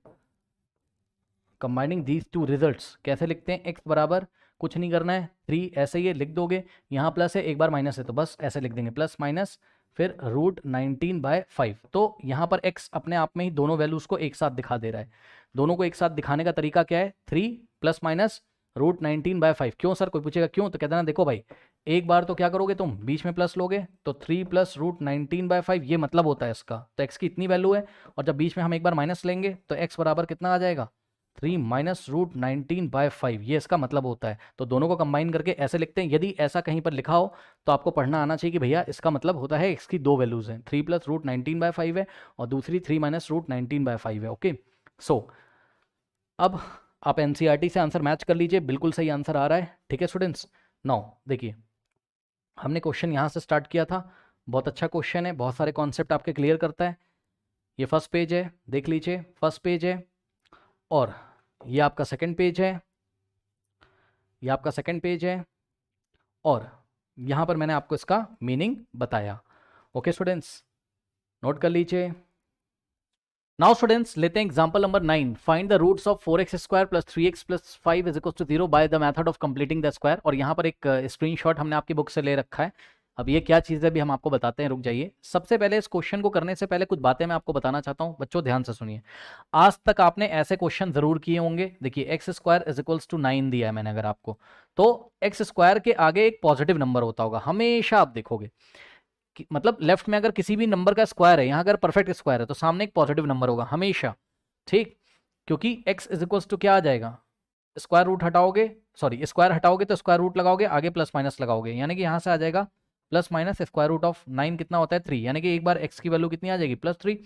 combining these two results. कैसे लिखते हैं, x बराबर कुछ नहीं करना है 3, ऐसे ही लिख दोगे, यहाँ प्लस है एक बार माइनस है तो बस ऐसे लिख देंगे, प्लस माइनस फिर √19/5। तो यहाँ पर x अपने आप में ही दोनों वैल्यूज को एक साथ दिखा दे रहा है। दोनों को एक साथ दिखाने का तरीका क्या है, 3 ± √19/5। क्यों सर, कोई पूछेगा क्यों, तो कहते ना देखो भाई, एक बार तो क्या करोगे तुम, बीच में प्लस लोगे, तो 3 + √19/5 ये मतलब होता है इसका, तो x की इतनी वैल्यू है, और जब बीच में हम एक बार माइनस लेंगे तो x बराबर कितना आ जाएगा, 3 माइनस √19/5, ये इसका मतलब होता है। तो दोनों को कंबाइन करके ऐसे लिखते हैं। यदि ऐसा कहीं पर लिखा हो तो आपको पढ़ना आना चाहिए कि भैया इसका मतलब होता है x की दो वैल्यूज हैं, 3 + √19/5 है और दूसरी 3 माइनस √19/5 है। ओके, सो अब आप एनसीईआरटी से आंसर मैच कर लीजिए, बिल्कुल सही आंसर आ रहा है। ठीक है स्टूडेंट्स, नाउ देखिए, हमने क्वेश्चन यहाँ से स्टार्ट किया था, बहुत अच्छा क्वेश्चन है, बहुत सारे कॉन्सेप्ट आपके क्लियर करता है। ये फर्स्ट पेज है, देख लीजिए, फर्स्ट पेज है, और ये आपका सेकंड पेज है, ये आपका सेकंड पेज है, और यहाँ पर मैंने आपको इसका मीनिंग बताया। ओके स्टूडेंट्स, नोट कर लीजिए। नाउ स्टूडेंट्स, लेते हैं example number 9, find the roots of 4x² + 3x + 5 = 0 by the method of completing the square. और यहाँ पर एक स्क्रीनशॉट हमने आपकी बुक से ले रखा है। अब ये क्या चीज़ है भी हम आपको बताते हैं, रुक जाइए। सबसे पहले इस क्वेश्चन को करने से पहले कुछ बातें मैं आपको बताना चाहता हूँ, बच्चों ध्यान से सुनिए। आज तक आपने ऐसे क्वेश्चन जरूर किए होंगे। देखिए x² = 9 दिया है मैंने अगर आपको, तो x² के आगे एक पॉजिटिव नंबर होता होगा, हमेशा आप देखोगे मतलब लेफ्ट में अगर किसी भी नंबर का स्क्वायर है, यहाँ अगर परफेक्ट स्क्वायर है तो सामने एक पॉजिटिव नंबर होगा हमेशा। ठीक, क्योंकि x = क्या आ जाएगा, स्क्वायर रूट हटाओगे, सॉरी स्क्वायर हटाओगे तो स्क्वायर रूट लगाओगे, आगे प्लस माइनस लगाओगे, यानी कि यहाँ से आ जाएगा +- कितना होता है 3, यानी कि एक बार x की वैल्यू कितनी आ जाएगी +3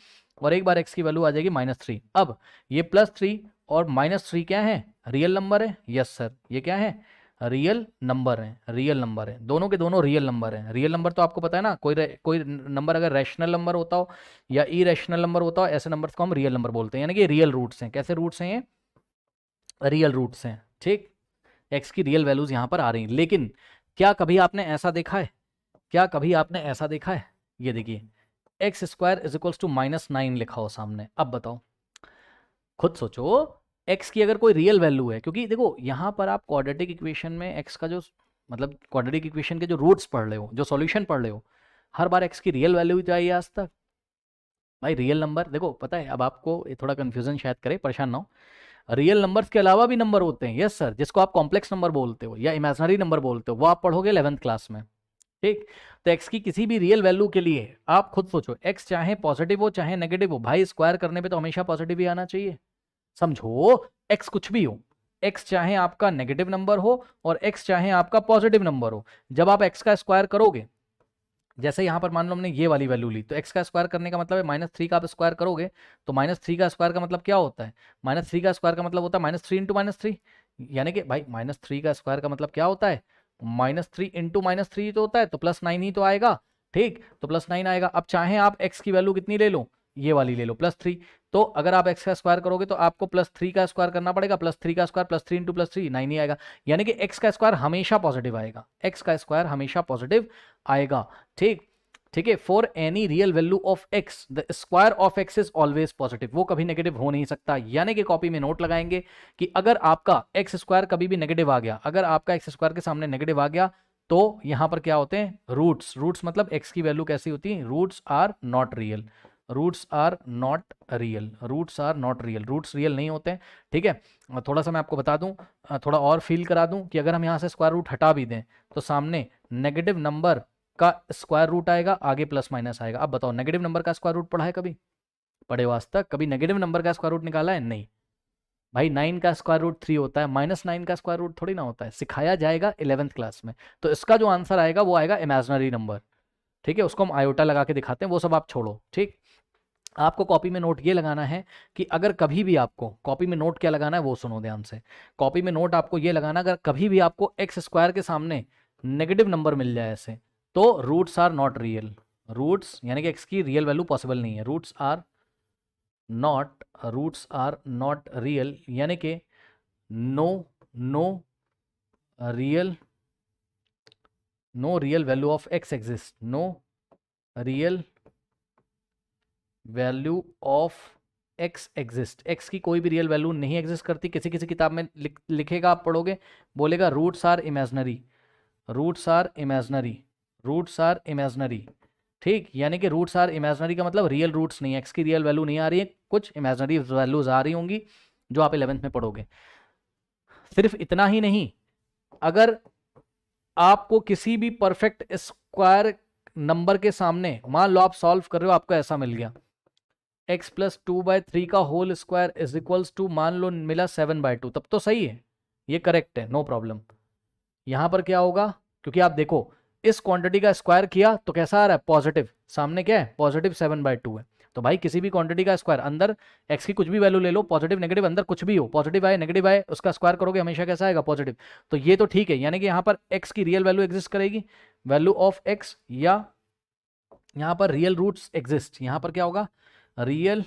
और एक बार x की वैल्यू आ जाएगी -3। अब ये +3 और -3 क्या है, रियल नंबर है, यस सर, ये क्या है, रियल नंबर है, रियल नंबर है, दोनों के दोनों रियल नंबर है। रियल नंबर तो आपको पता है ना, कोई नंबर अगर रैशनल नंबर होता हो या इरेशनल नंबर होता हो, ऐसे नंबर्स को हम रियल नंबर बोलते हैं, यानी कि रियल रूट्स हैं। कैसे रूट्स हैं ये, रियल रूट्स हैं। ठीक, एक्स की रियल वैल्यूज यहाँ पर आ रही हैं। लेकिन क्या कभी आपने ऐसा देखा है क्या कभी आपने ऐसा देखा है? ये देखिए x square is equals to -9 लिखा हो सामने। अब बताओ, खुद सोचो, x की अगर कोई रियल वैल्यू है, क्योंकि देखो यहाँ पर आप क्वाड्रेटिक इक्वेशन में x का जो मतलब क्वाड्रेटिक इक्वेशन के जो रूट्स पढ़ रहे हो, जो सॉल्यूशन पढ़ रहे हो, हर बार x की रियल वैल्यू ही तो आई है आज तक। भाई रियल नंबर देखो, पता है अब आपको ये थोड़ा कंफ्यूजन शायद करे, परेशान ना हो, रियल नंबर्स के अलावा भी नंबर होते हैं, यस सर, जिसको आप कॉम्प्लेक्स नंबर बोलते हो या इमेजिनरी नंबर बोलते हो, वो आप पढ़ोगे 11th क्लास में। ठीक, तो x की किसी भी रियल वैल्यू के लिए आप खुद सोचो, x चाहे पॉजिटिव हो चाहे नेगेटिव हो, भाई स्क्वायर करने पे तो हमेशा पॉजिटिव ही आना चाहिए। समझो, x कुछ भी हो, x चाहे आपका नेगेटिव नंबर हो और x चाहे आपका पॉजिटिव नंबर हो, जब आप x का स्क्वायर करोगे, जैसे यहां पर मान लो हमने ये वाली वैल्यू ली, तो x का स्क्वायर करने का मतलब है -3 का आप स्क्वायर करोगे, तो -3 का स्क्वायर का मतलब क्या होता है? -3 का स्क्वायर का मतलब होता है -3 इंटू -3, यानी कि भाई -3 का स्क्वायर का मतलब क्या होता है? -3 इंटू -3 तो होता है, तो +9 ही तो आएगा। ठीक, तो +9 आएगा। अब चाहे आप x की वैल्यू कितनी ले लो, ये वाली ले लो +3, तो अगर आप x का स्क्वायर करोगे तो आपको +3 का स्क्वायर करना पड़ेगा, +3 का स्क्वायर +3 इंटू +3 9 ही आएगा, यानी कि x का स्क्वायर हमेशा पॉजिटिव आएगा, x का स्क्वायर हमेशा पॉजिटिव आएगा। ठीक, ठीक है, for any real value of x the square of x is always positive, वो कभी नेगेटिव हो नहीं सकता। यानी कि कॉपी में नोट लगाएंगे कि अगर आपका x स्क्वायर कभी भी नेगेटिव आ गया, अगर आपका x स्क्वायर के सामने नेगेटिव आ गया, तो यहां पर क्या होते हैं? रूट्स। रूट्स मतलब x की वैल्यू कैसी होती है? Roots are not real, roots are not real, roots are not real, roots real नहीं होते हैं। ठीक है, थोड़ा सा मैं आपको बता दूं, थोड़ा और फील करा दूं कि अगर हम यहां से स्क्वायर रूट हटा भी दें तो सामने नेगेटिव नंबर का स्क्वायर रूट आएगा, आगे प्लस माइनस आएगा। अब बताओ, नेगेटिव नंबर का स्क्वायर रूट पढ़ा है कभी? पढ़े हो आज तक? कभी नेगेटिव नंबर का स्क्वायर रूट निकाला है? नहीं भाई, 9 का स्क्वायर रूट 3 होता है, -9 का स्क्वायर रूट थोड़ी ना होता है, सिखाया जाएगा 11th क्लास में। तो इसका जो आंसर आएगा वो आएगा इमेजिनरी नंबर। ठीक है, उसको हम आयोटा लगा के दिखाते हैं, वो सब आप छोड़ो। ठीक, आपको कॉपी में नोट ये लगाना है कि अगर कभी भी आपको कॉपी में नोट क्या लगाना है वो सुनो ध्यान से। कॉपी में नोट आपको ये लगाना, अगर कभी भी आपको एक्स स्क्वायर के सामने नेगेटिव नंबर मिल जाए ऐसे, तो roots are not real. Roots यानी कि एक्स की रियल वैल्यू पॉसिबल नहीं है, रूट्स आर नॉट रियल, यानी कि no real value of x exist, no real value of x exist, x की कोई भी रियल वैल्यू नहीं एग्जिस्ट करती। किसी किसी किताब में लिखेगा, आप पढ़ोगे, बोलेगा roots are imaginary, roots are imaginary, roots are imaginary. ठीक, यानी कि रूट्स आर इमेजनरी का मतलब रियल रूट्स नहीं है, एक्स की रियल वैल्यू नहीं आ रही है, कुछ इमेजनरी वैल्यूज आ रही होंगी जो आप 11th में पढ़ोगे। सिर्फ इतना ही नहीं, अगर आपको किसी भी परफेक्ट स्क्वायर नंबर के सामने, मान लो आप सॉल्व कर रहे हो, आपको ऐसा मिल गया x प्लस 2/3 का whole square is equals to, मान लो मिला 7/2, तब तो सही है, ये करेक्ट है, नो प्रॉब्लम। यहां पर क्या होगा, क्योंकि आप देखो इस क्वांटिटी का स्क्वायर किया तो कैसा आ रहा है? पॉजिटिव, सामने क्या है? पॉजिटिव 7/2 है। तो भाई किसी भी क्वांटिटी का स्क्वायर, अंदर x की कुछ भी वैल्यू ले लो, पॉजिटिव नेगेटिव अंदर कुछ भी हो, पॉजिटिव आए नेगेटिव आए, उसका स्क्वायर करोगे हमेशा कैसा आएगा? पॉजिटिव। तो ये तो ठीक है, यानी कि यहाँ पर x की रियल वैल्यू एग्जिस्ट करेगी, वैल्यू ऑफ x, या यहाँ पर रियल रूट्स एग्जिस्ट, यहाँ पर क्या होगा? Real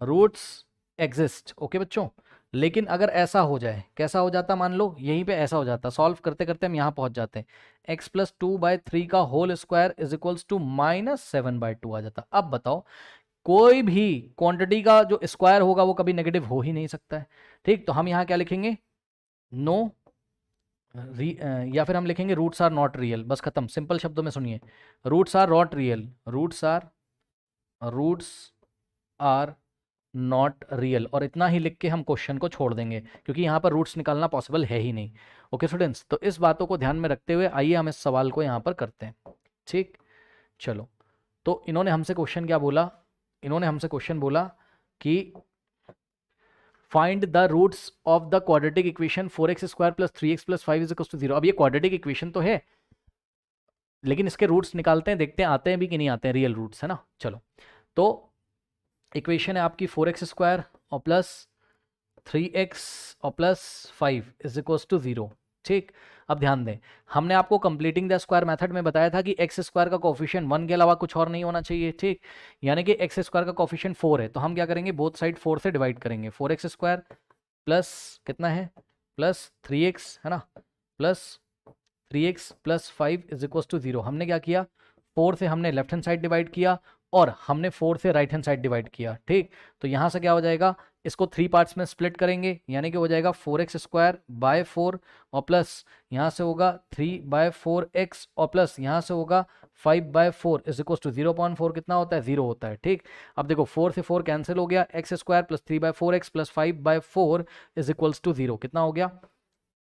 roots exist. ओके बच्चों, लेकिन अगर ऐसा हो जाए, कैसा हो जाता? मान लो यहीं पे ऐसा हो जाता, सॉल्व करते करते हम यहाँ पहुंच जाते हैं, x प्लस 2/3 का whole square is equals to -7/2 आ जाता। अब बताओ, कोई भी क्वांटिटी का जो स्क्वायर होगा वो कभी नेगेटिव हो ही नहीं सकता है। ठीक, तो हम यहाँ क्या लिखेंगे? नो या फिर हम लिखेंगे रूट्स आर नॉट रियल, बस खत्म, सिंपल शब्दों में सुनिए, roots are not real, roots are not real, और इतना ही लिख के हम क्वेश्चन को छोड़ देंगे, क्योंकि यहाँ पर रूट्स निकालना पॉसिबल है ही नहीं। ओके स्टूडेंट्स, तो इस बातों को ध्यान में रखते हुए आइए हम इस सवाल को यहाँ पर करते हैं। ठीक, चलो, तो इन्होंने हमसे क्वेश्चन क्या बोला? इन्होंने हमसे क्वेश्चन बोला कि find the roots of the quadratic equation 4x square plus 3x plus 5 is equal to 0। अब ये क्वाड्रेटिक इक्वेशन तो है, लेकिन इसके रूट्स निकालते हैं, देखते हैं आते हैं भी कि नहीं आते हैं, रियल रूट्स, है ना। चलो, तो इक्वेशन है आपकी 4x स्क्वायर और प्लस 3x और प्लस 5 इज इक्वल टू 0। ठीक, अब ध्यान दें, हमने आपको कंप्लीटिंग द स्क्वायर मेथड में बताया था कि एक्स स्क्वायर का कोफिशिएंट 1 के अलावा कुछ और नहीं होना चाहिए। ठीक, यानी कि एक्स स्क्वायर का कोफिशिएंट 4 है, तो हम क्या करेंगे? बोथ साइड 4 से डिवाइड करेंगे, 4x स्क्वायर प्लस कितना है? प्लस 3x, है ना, plus 3x plus 5 is equal to 0। हमने क्या किया, 4 से हमने लेफ्ट हैंड साइड डिवाइड किया और हमने 4 से राइट हैंड साइड डिवाइड किया। ठीक, तो यहाँ से क्या हो जाएगा, इसको 3 पार्ट्स में स्प्लिट करेंगे, यानी कि हो जाएगा 4x स्क्वायर बाय 4 और प्लस यहाँ से होगा 3/4x और प्लस यहाँ से होगा 5/4 इज इक्वल टू 0.4 कितना होता है, 0 होता है। ठीक, अब देखो 4 से 4 कैंसिल हो गया, x square plus 3/4x plus 5/4 is equal to 0 कितना हो गया,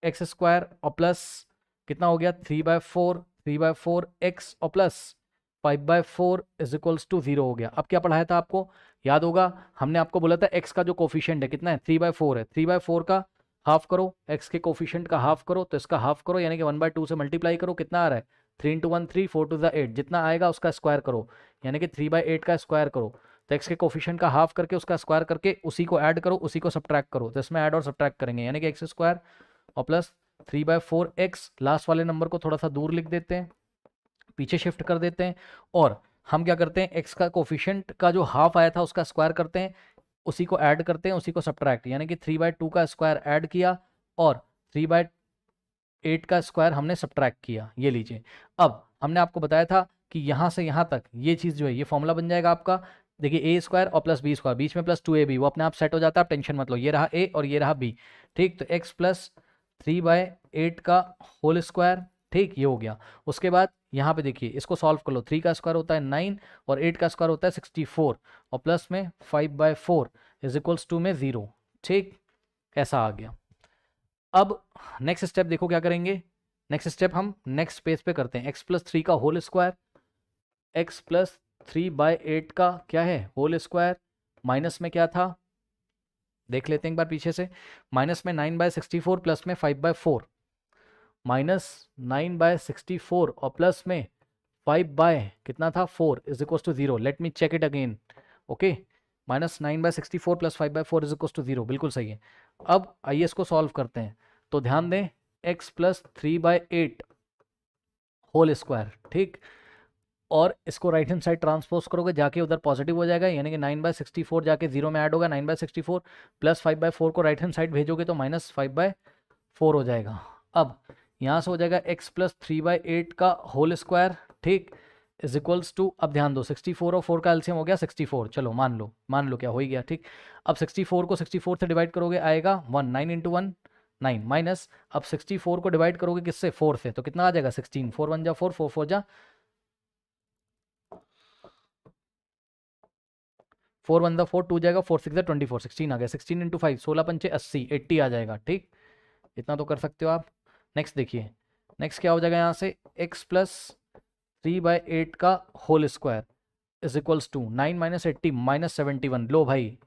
एक्स स्क्वायर और प्लस कितना हो गया 3/4 और प्लस 5/4 इज इक्वल्स टू 0 हो गया। अब क्या पढ़ाया था आपको, याद होगा, हमने आपको बोला था x का जो कोफिशिएंट है कितना है, 3/4 है, 3/4 का हाफ करो, x के कोफिशिएंट का हाफ करो, तो इसका हाफ करो यानी कि 1/2 से मल्टीप्लाई करो, कितना आ रहा है 3 × 1 3 4 × 8, जितना आएगा उसका स्क्वायर करो, यानी कि 3/8 का स्क्वायर करो, तो x के कोफिशिएंट का हाफ करके उसका स्क्वायर करके उसी को ऐड करो, उसी को सब्ट्रैक्ट करो, तो इसमें ऐड और सब्ट्रैक्ट करेंगे, यानी कि एक्स स्क्वायर और प्लस 3/4x, लास्ट वाले नंबर को थोड़ा सा दूर लिख देते हैं, पीछे शिफ्ट कर देते हैं, और हम क्या करते हैं, x का कोफिशिएंट का जो हाफ आया था उसका स्क्वायर करते हैं, उसी को ऐड करते हैं, उसी को सब्ट्रैक्ट, यानी कि 3/2 का स्क्वायर ऐड किया और 3/8 का स्क्वायर हमने सब्ट्रैक्ट किया। ये लीजिए, अब हमने आपको बताया था कि यहाँ से यहाँ तक ये चीज़ जो है ये फॉर्मूला बन जाएगा आपका, देखिए a स्क्वायर और प्लस b स्क्वायर, बीच में प्लस 2ab, वो अपने आप सेट हो जाता है, आप टेंशन मत लो, ये रहा a और ये रहा b। ठीक, तो x प्लस 3/8 का होल स्क्वायर, ठीक, ये हो गया। उसके बाद यहाँ पे देखिए इसको सॉल्व कर लो, 3 का स्क्वायर होता है 9 और 8 का स्क्वायर होता है 64 और प्लस में 5/4 इज इक्वल्स टू में 0। ठीक, ऐसा आ गया। अब नेक्स्ट स्टेप देखो क्या करेंगे, नेक्स्ट स्टेप हम नेक्स्ट पेज पे करते हैं, x प्लस 3 का होल स्क्वायर, x प्लस 3/8 का क्या है होल स्क्वायर, माइनस में क्या था देख लेते हैं एक बार पीछे से, माइनस में 9/64 प्लस में 5/4, माइनस 9/64 और प्लस में 5 कितना था 4 is equal to 0। Let me check it again, okay, minus 9/64 plus 5/4 is equal to 0, बिल्कुल सही है। अब आइए इसको सॉल्व करते हैं, तो ध्यान दें x प्लस 3/8 होल स्क्वायर, ठीक, और इसको राइट हैंड साइड ट्रांसपोज करोगे जाके उधर पॉजिटिव हो जाएगा, यानी कि 9/64 जाके 0 में ऐड होगा, 9/64 प्लस 5/4 को राइट हैंड साइड भेजोगे तो माइनस 5/4 हो जाएगा। अब यहाँ से हो जाएगा x प्लस 3/8 का होल स्क्वायर, ठीक, इज इक्वल्स टू, अब ध्यान दो 64 और 4 का एलसीएम हो गया 64, चलो मान लो क्या हो ही गया। ठीक, अब 64 को 64 से डिवाइड करोगे आएगा 1, 9 × 1 9, माइनस अब 64 को डिवाइड करोगे किससे 4 से, तो कितना आ जाएगा 16, 4 1 जा 4, 4 4 जा 4 1 4, 2 जाएगा 4 6 24, 16 आ गया, 16 × 5 16 पंचे 80, 80 आ जाएगा। ठीक, इतना तो कर सकते हो आप। नेक्स्ट देखिए, नेक्स्ट क्या हो जाएगा यहाँ से, x प्लस 3/8 का whole square is equals to 9 - 80 -71। लो भाई,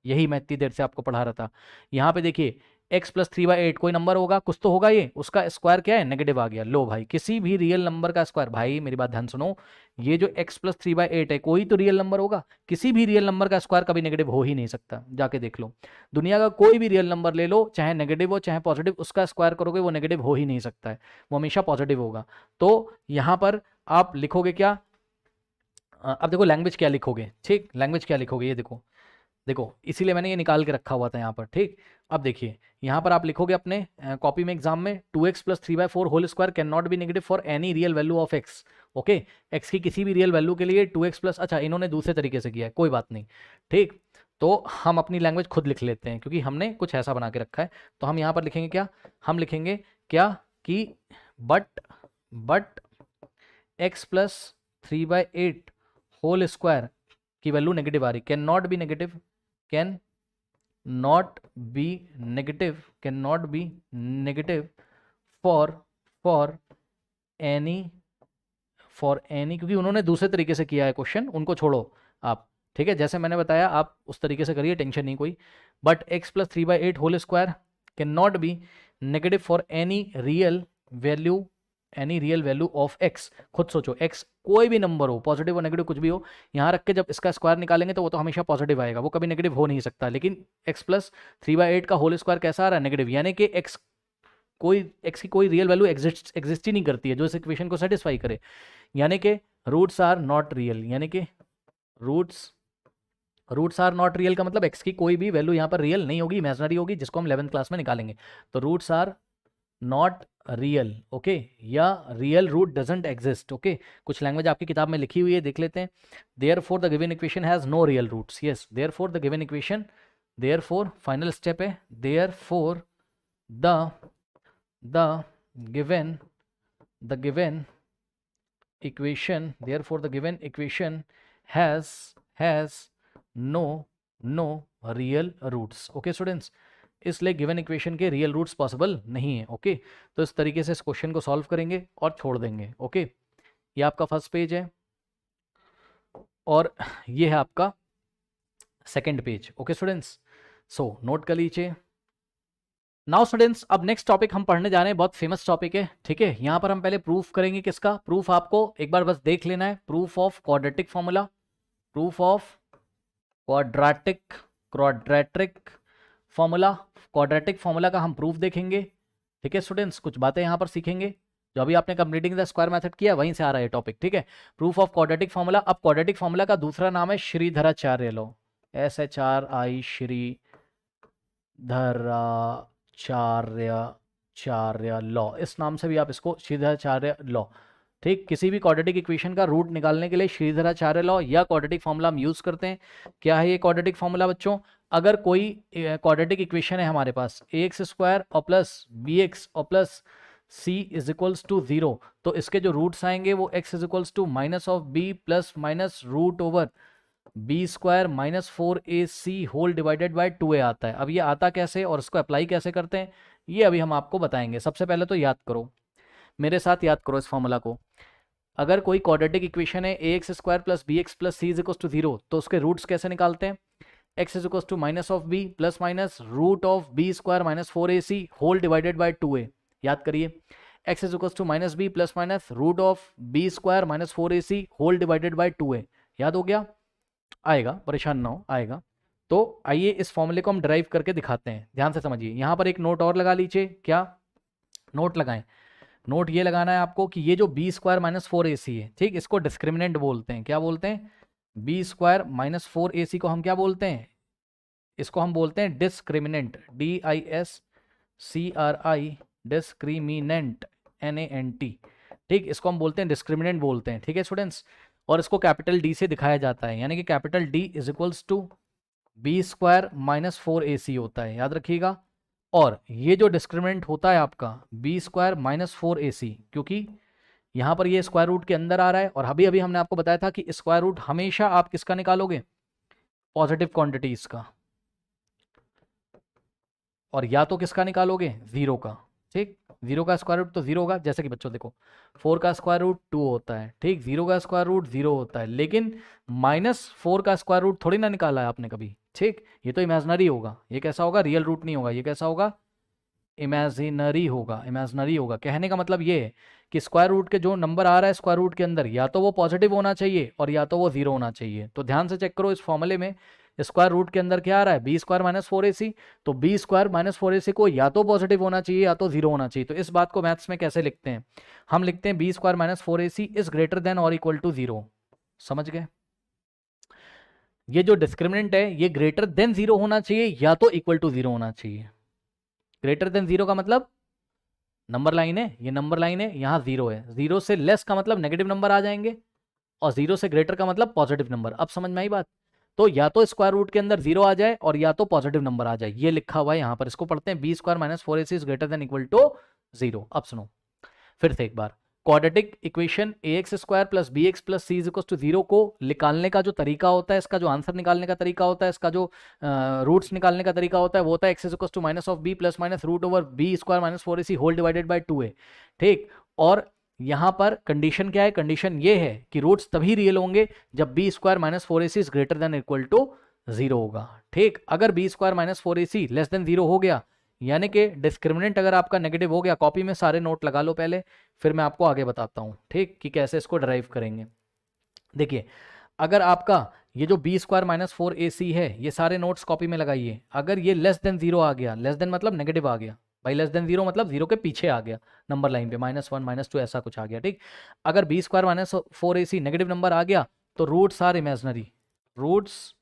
यही मैं इतनी देर से आपको पढ़ा रहा था। यहाँ पे देखिए x प्लस 3/8 कोई नंबर होगा, कुछ तो होगा, ये उसका स्क्वायर क्या है नेगेटिव आ गया। लो भाई, किसी भी रियल नंबर का स्क्वायर, भाई मेरी बात ध्यान सुनो, ये जो x प्लस 3/8 है कोई तो रियल नंबर होगा, किसी भी रियल नंबर का स्क्वायर कभी नेगेटिव हो ही नहीं सकता, जाके देख लो, दुनिया का कोई भी रियल नंबर ले लो, चाहे नेगेटिव हो चाहे पॉजिटिव, उसका स्क्वायर करोगे वो नेगेटिव हो ही नहीं सकता है, वो हमेशा पॉजिटिव होगा। तो यहाँ पर आप लिखोगे क्या, अब देखो लैंग्वेज क्या लिखोगे, ठीक, लैंग्वेज क्या लिखोगे, ये देखो देखो, इसीलिए मैंने ये निकाल के रखा हुआ था यहाँ पर। ठीक, अब देखिए यहाँ पर आप लिखोगे अपने कॉपी में एग्जाम में 2x plus 3/4 whole square can not be negative for any real value of x। Okay, x की किसी भी रियल वैल्यू के लिए 2x प्लस, अच्छा इन्होंने दूसरे तरीके से किया है, कोई बात नहीं। ठीक, तो हम अपनी लैंग्वेज खुद लिख लेते हैं क्योंकि हमने कुछ ऐसा बना के रखा है। तो हम यहाँ पर लिखेंगे क्या, हम लिखेंगे क्या कि but x plus 3/8 whole square की वैल्यू नेगेटिव आ रही, can not be negative, can not be negative for any, क्योंकि उन्होंने दूसरे तरीके से किया है क्वेश्चन, उनको छोड़ो आप, ठीक है, जैसे मैंने बताया आप उस तरीके से करिए, टेंशन नहीं कोई। But x plus 3/8 whole square can not be negative for any real value of x। खुद सोचो, x कोई भी नंबर हो, पॉजिटिव और नेगेटिव कुछ भी हो, यहाँ रख के जब इसका स्क्वायर निकालेंगे तो वो तो हमेशा पॉजिटिव आएगा, वो कभी नेगेटिव हो नहीं सकता। लेकिन x प्लस 3/8 का होल स्क्वायर कैसा आ रहा है, नेगेटिव, यानी कि x की कोई रियल वैल्यू एग्जिस्ट ही नहीं करती है जो इस इक्वेशन को सेटिस्फाई करे, यानी कि रूट्स आर नॉट रियल, यानी कि रूट्स आर नॉट रियल का मतलब x की कोई भी वैल्यू यहाँ पर रियल नहीं होगी, इमेजिनरी होगी, जिसको हम 11th क्लास में निकालेंगे। तो roots are not real, okay, या real root doesn't exist, okay. कुछ लैंग्वेज आपकी किताब में लिखी हुई है, देख लेते हैं। Therefore the given equation has no real roots, yes, therefore the given equation, therefore final step है, therefore the given the given equation, therefore the given equation has no real roots, okay students। इसलिए given equation के real roots possible नहीं है, okay. तो इस तरीके से इस क्वेश्चन को सॉल्व करेंगे और छोड़ देंगे, ओके। ये आपका फर्स्ट पेज है और ये है आपका second page, okay students. So note कर लीजिए। नाउ स्टूडेंट्स, अब नेक्स्ट टॉपिक हम पढ़ने जा रहे हैं, बहुत फेमस टॉपिक है, ठीक है। यहाँ पर हम पहले प्रूफ करेंगे, किसका प्रूफ, आपको एक बार बस देख लेना है, proof of quadratic formula, proof of quadratic formula, quadratic formula का हम प्रूफ देखेंगे, ठीक है स्टूडेंट्स। कुछ बातें यहाँ पर सीखेंगे, जो अभी आपने कंप्लीटिंग द स्क्वायर मेथड किया वहीं से आ रहा है टॉपिक, ठीक है। Proof of quadratic formula. अब क्वाड्रेटिक फॉर्मूला का दूसरा नाम है Shridharacharya law, SHRI, Shridharacharya law, इस नाम से भी आप इसको श्रीधराचार्य लॉ, ठीक। किसी भी क्वाड्रेटिक इक्वेशन का रूट निकालने के लिए श्रीधराचार्य लॉ या क्वाड्रेटिक फॉर्मूला हम यूज करते हैं। क्या है ये क्वाड्रेटिक फॉर्मूला बच्चों? अगर कोई क्वाड्रेटिक इक्वेशन है हमारे पास ax² और प्लस bx और plus c is equals to 0, तो इसके जो रूट्स आएंगे वो x is equals to minus of b plus minus root over b² minus 4ac whole divided by 2a आता है। अब ये आता कैसे और इसको अप्लाई कैसे करते हैं ये अभी हम आपको बताएंगे। सबसे पहले तो याद करो, मेरे साथ याद करो इस फॉर्मूला को। अगर कोई क्वाड्रेटिक इक्वेशन है ax² plus bx plus c is equals to 0, तो उसके रूट्स कैसे निकालते हैं? x is equals to minus of b plus minus root of b² minus 4ac whole divided by 2a। याद करिए, x is equals to minus b plus minus root of b² minus 4ac whole divided by 2a। याद हो गया? आएगा, परेशान ना हो, आएगा। तो आइए इस फॉर्मूले को हम ड्राइव करके दिखाते हैं, ध्यान से समझिए। यहाँ पर एक नोट और लगा लीजिए। क्या नोट लगाएं? नोट ये लगाना है आपको कि ये जो b² माइनस 4ac है, ठीक, इसको डिस्क्रिमिनेंट बोलते हैं। क्या बोलते हैं? b² माइनस 4ac को हम क्या बोलते हैं? इसको हम बोलते हैं डिस्क्रिमिनेंट, DISCRI, डिस्क्रिमिनेंट, NANT, ठीक। इसको हम बोलते हैं डिस्क्रिमिनेंट बोलते हैं, ठीक है स्टूडेंट्स। और इसको कैपिटल D से दिखाया जाता है, यानी कि capital D is equals to b² minus 4ac होता है, याद रखिएगा। और ये जो डिस्क्रिमिनेंट होता है आपका b² माइनस 4ac, क्योंकि यहाँ पर ये स्क्वायर रूट के अंदर आ रहा है, और अभी अभी हमने आपको बताया था कि स्क्वायर रूट हमेशा आप किसका निकालोगे? पॉजिटिव क्वांटिटीज का, और या तो किसका निकालोगे? 0 का, ठीक। 0 का स्क्वायर रूट तो 0 होगा, जैसे कि बच्चों देखो 4 का स्क्वायर रूट 2 होता है, ठीक। 0 का स्क्वायर रूट 0 होता है, लेकिन -4 का स्क्वायर रूट थोड़ी ना निकाला है आपने कभी, ठीक। ये तो इमेजिनरी होगा, ये कैसा होगा? रियल रूट नहीं होगा। ये कैसा होगा? इमेजिनरी होगा, इमेजिनरी होगा। कहने का मतलब ये है कि स्क्वायर रूट के जो नंबर आ रहा है स्क्वायर रूट के अंदर, या तो वो पॉजिटिव होना चाहिए और या तो वो 0 होना चाहिए। तो ध्यान से चेक करो, इस फॉर्मूले में स्क्वायर रूट के अंदर क्या आ रहा है? b² minus 4ac। तो b² माइनस 4ac को या तो पॉजिटिव होना चाहिए या तो 0 होना चाहिए। तो इस बात को मैथ्स में कैसे लिखते हैं? हम लिखते हैं b² minus 4ac is greater then और इक्वल टू 0। समझ गए? ये जो डिस्क्रिमिनेंट है ये ग्रेटर देन 0 होना चाहिए या तो इक्वल टू 0 होना चाहिए। ग्रेटर देन 0 का मतलब नंबर लाइन है, ये नंबर लाइन है, यहाँ 0 है। 0 से लेस का मतलब नेगेटिव नंबर आ जाएंगे, और 0 से ग्रेटर का मतलब पॉजिटिव नंबर। अब समझ में आई बात? तो या तो स्क्वायर रूट के अंदर 0 आ जाए और या तो पॉजिटिव नंबर आ जाए, ये लिखा हुआ है यहाँ पर। इसको पढ़ते हैं b² minus 4ac is greater than equal to 0। अब सुनो फिर से एक बार, quadratic equation ax² plus bx plus c is equal to 0 को निकालने का जो तरीका होता है, इसका जो आंसर निकालने का तरीका होता है, इसका जो रूट्स निकालने का तरीका होता है, वो होता है x is equal to minus of b plus minus root over b² minus 4ac whole divided by 2a, ठीक। और यहाँ पर कंडीशन क्या है? कंडीशन ये है कि रूट्स तभी रियल होंगे जब b² minus 4ac is greater than equal to 0 होगा, ठीक। अगर b² minus 4ac less than 0 हो गया, यानी कि डिस्क्रिमिनेंट अगर आपका नेगेटिव हो गया, कॉपी में सारे नोट लगा लो पहले, फिर मैं आपको आगे बताता हूँ, ठीक, कि कैसे इसको ड्राइव करेंगे। देखिए, अगर आपका ये जो b² माइनस 4ac है, ये सारे नोट्स कॉपी में लगाइए। अगर ये लेस देन 0 आ गया, लेस देन मतलब नेगेटिव आ गया भाई, लेस देन 0 मतलब 0 के पीछे आ गया नंबर लाइन पे, -1 -2 ऐसा कुछ आ गया, ठीक। अगर b² minus 4ac negative number आ गया तो roots are imaginary, roots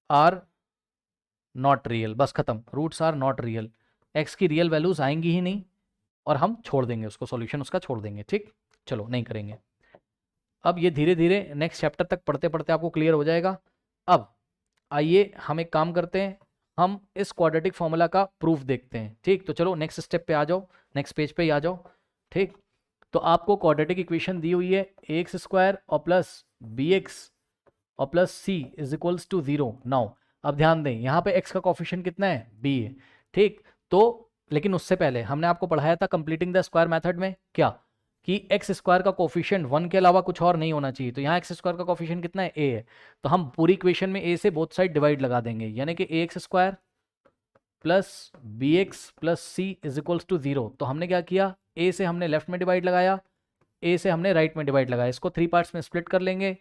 are not real, बस खत्म, roots are not real. X की रियल वैल्यूज आएंगी ही नहीं, और हम छोड़ देंगे उसको, सॉल्यूशन उसका छोड़ देंगे। ठीक, चलो नहीं करेंगे। अब ये धीरे धीरे नेक्स्ट चैप्टर तक पढ़ते पढ़ते आपको क्लियर हो जाएगा। अब आइए हम एक काम करते हैं, हम इस क्वाड्रेटिक फॉर्मूला का प्रूफ देखते हैं। ठीक, तो चलो नेक्स्ट स्टेप पे आ जाओ, नेक्स्ट पेज पे ही आ जाओ। ठीक, तो आपको क्वाड्रेटिक इक्वेशन दी हुई है ax स्क्वायर और प्लस bx और plus c is equals to 0। Now अब ध्यान दें, यहाँ पे x का कोफिशिएंट कितना है, b है। ठीक, तो लेकिन उससे पहले हमने आपको पढ़ाया था कंप्लीटिंग द स्क्वायर मेथड में क्या, कि एक्स स्क्वायर का कोफिशिएंट 1 के अलावा कुछ और नहीं होना चाहिए। तो यहाँ एक्स स्क्वायर का कोफिशिएंट कितना है, a है। तो हम पूरी इक्वेशन में a से बोथ साइड डिवाइड लगा देंगे, यानी कि ax square plus b x plus c is equals to 0। तो हमने क्या किया, a से हमने लेफ्ट में डिवाइड लगाया, a से हमने राइट में डिवाइड लगाया। इसको 3 पार्ट्स में स्प्लिट कर लेंगे,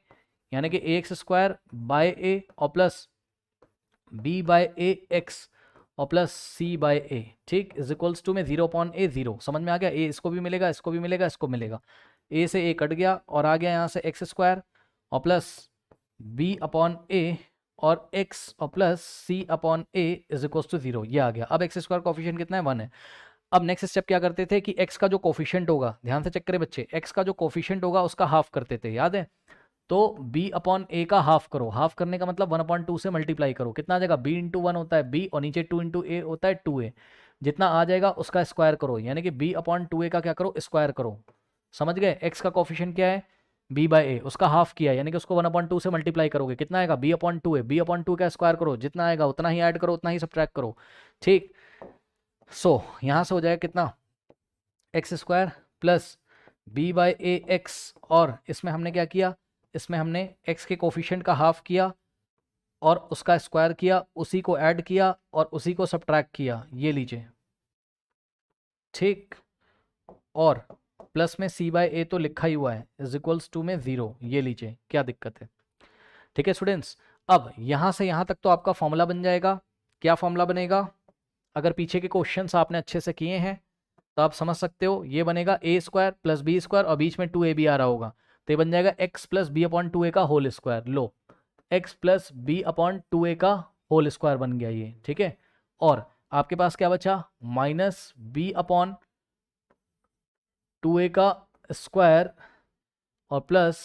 यानी कि ax स्क्वायर बाय a और प्लस b बाय ए एक्स और प्लस c बाय a। ठीक, इज इक्वल्स टू में 0/a 0। समझ में आ गया, a इसको भी मिलेगा, इसको भी मिलेगा, इसको मिलेगा, a से a कट गया और आ गया यहाँ से x स्क्वायर और प्लस b/a और x और plus c/a is equals to 0। ये आ गया। अब x स्क्वायर कोफिशिएंट कितना है, 1 है। अब नेक्स्ट स्टेप क्या करते थे कि x का जो कोफिशिएंट होगा, ध्यान से चेक करें बच्चे, x का जो कोफिशिएंट होगा उसका हाफ करते थे, याद है। तो b/a का हाफ करो, हाफ करने का मतलब 1/2 से मल्टीप्लाई करो, कितना आ जाएगा, b इंटू 1 होता है b और नीचे 2 इंटू a होता है 2a, जितना आ जाएगा उसका स्क्वायर करो, यानी कि b/2a का क्या करो, स्क्वायर करो। समझ गए, x का कोफिशिएंट क्या है, b/a, उसका हाफ किया यानी कि उसको 1/2 से मल्टीप्लाई करोगे, कितना आएगा, b/2a, b/2 का स्क्वायर करो, जितना आएगा उतना ही ऐड करो, उतना ही सब्ट्रैक्ट करो। ठीक, सो यहाँ से हो जाएगा कितना, x square plus b/a x, और इसमें हमने क्या किया, इसमें हमने x के कोफिशिएंट का हाफ किया और उसका स्क्वायर किया, उसी को ऐड किया और उसी को सब्ट्रैक्ट किया, ये लीजिए। ठीक, और प्लस में c/a तो लिखा ही हुआ है, इज इक्वल्स टू में 0, ये लीजिए, क्या दिक्कत है। ठीक है स्टूडेंट्स, अब यहाँ से यहाँ तक तो आपका फॉर्मूला बन जाएगा। क्या फॉर्मूला बनेगा, अगर पीछे के क्वेश्चंस आपने अच्छे से किए हैं तो आप समझ सकते हो, ये बनेगा a square plus b square और बीच में 2ab आ रहा होगा, तो ये बन जाएगा x प्लस b/2a का होल स्क्वायर। लो, x प्लस b/2a का होल स्क्वायर बन गया ये। ठीक है, और आपके पास क्या बचा, माइनस b/2a का स्क्वायर और plus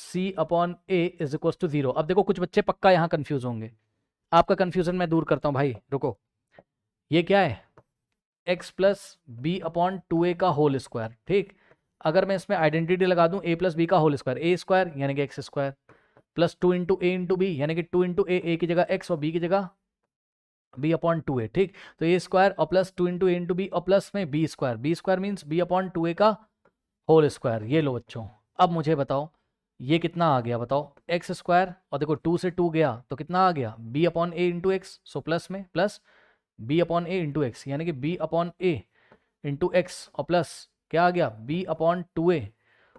c/a is equal to 0। अब देखो कुछ बच्चे पक्का यहाँ कंफ्यूज होंगे, आपका कंफ्यूजन मैं दूर करता हूँ भाई, रुको। ये क्या है, x प्लस b/2a का होल स्क्वायर। ठीक, अगर मैं इसमें आइडेंटिटी लगा दूं a प्लस बी का होल स्क्वायर, a स्क्वायर यानी कि x square plus 2 into a into b, यानी कि 2 इंटू a की जगह x और b की जगह b/2a। ठीक, तो a स्क्वायर और plus 2 into a into b और प्लस में b स्क्वायर मीन्स b/2a का होल स्क्वायर। ये लो बच्चों, अब मुझे बताओ ये कितना आ गया, बताओ, एक्स स्क्वायर और देखो 2 से 2 गया तो कितना आ गया, b/a into x, so plus में प्लस b/a इंटू एक्स, यानी कि b/a इंटू एक्स और प्लस क्या आ गया, b/2a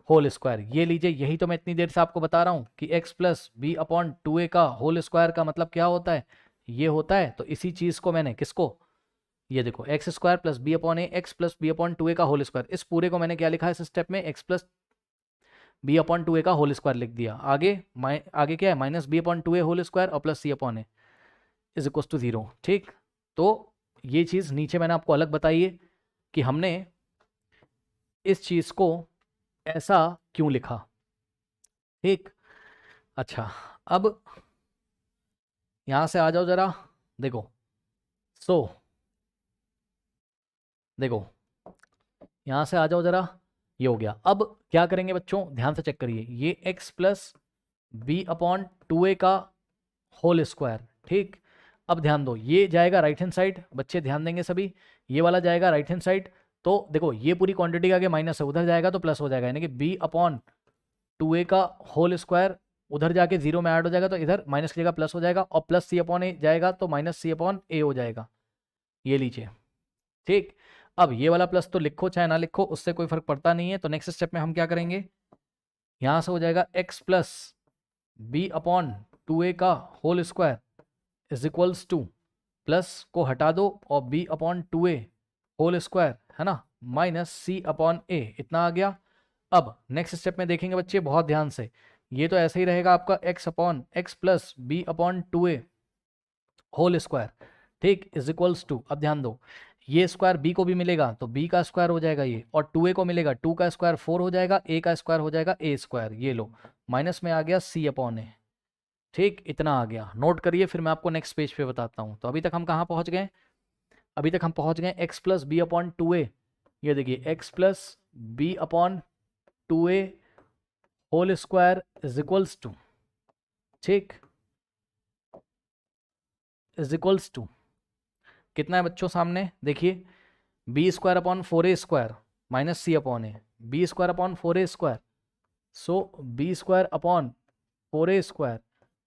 होल स्क्वायर। ये लीजिए, यही तो मैं इतनी देर से आपको बता रहा हूँ कि x प्लस b/2a का होल स्क्वायर का मतलब क्या होता है, ये होता है। तो इसी चीज़ को मैंने किसको, ये देखो x square plus b/a x plus b/2a का होल स्क्वायर, इस पूरे को मैंने क्या लिखा है इस स्टेप में, x प्लस b/2a का होल स्क्वायर लिख दिया। आगे आगे क्या है, माइनस b/2a होल स्क्वायर और plus c/a is equal to 0। ठीक, तो ये चीज़ नीचे मैंने आपको अलग बताई है कि हमने इस चीज़ को ऐसा क्यों लिखा। ठीक, अच्छा, अब यहां से आ जाओ जरा, देखो, देखो यहां से आ जाओ जरा, ये हो गया। अब क्या करेंगे बच्चों, ध्यान से चेक करिए, ये x प्लस b/2a का होल स्क्वायर। ठीक, अब ध्यान दो, ये जाएगा राइट हैंड साइड, बच्चे ध्यान देंगे सभी, ये वाला जाएगा राइट हैंड साइड। तो देखो ये पूरी क्वांटिटी के आगे माइनस है, उधर जाएगा तो प्लस हो जाएगा, यानी कि b/2a का होल स्क्वायर उधर जाके 0 में ऐड हो जाएगा, तो इधर माइनस की जगह प्लस हो जाएगा और प्लस c/a जाएगा तो माइनस c/a हो जाएगा, ये लीजिए। ठीक, अब ये वाला प्लस तो लिखो चाहे ना लिखो, उससे कोई फर्क पड़ता नहीं है। तो नेक्स्ट स्टेप में हम क्या करेंगे, यहां से हो जाएगा x प्लस b/2a का whole square is equals to, plus को हटा दो और b/2a होल स्क्वायर है ना, माइनस c/a, इतना आ गया। अब नेक्स्ट स्टेप में देखेंगे बच्चे बहुत ध्यान से, ये तो ऐसे ही रहेगा आपका x plus b/2a whole square. ठीक, इज इक्वल्स टू, अब ध्यान दो, ये स्क्वायर बी को भी मिलेगा तो बी का स्क्वायर हो जाएगा ये, और 2a को मिलेगा 2 का स्क्वायर 4 हो जाएगा, a का स्क्वायर हो जाएगा a स्क्वायर। ये लो माइनस में आ गया c अपॉन ए। ठीक, इतना आ गया, नोट करिए, फिर मैं आपको नेक्स्ट पेज पे बताता हूँ। तो अभी तक हम कहाँ पहुँच गए? अभी तक हम पहुँच गए x plus B upon 2a। ये देखिए x plus B upon 2a whole square is equals to, ठीक, इज इक्वल्स टू कितना है बच्चों सामने देखिए, B square upon 4a square minus C upon A, B square upon 4a square, so B square upon 4a square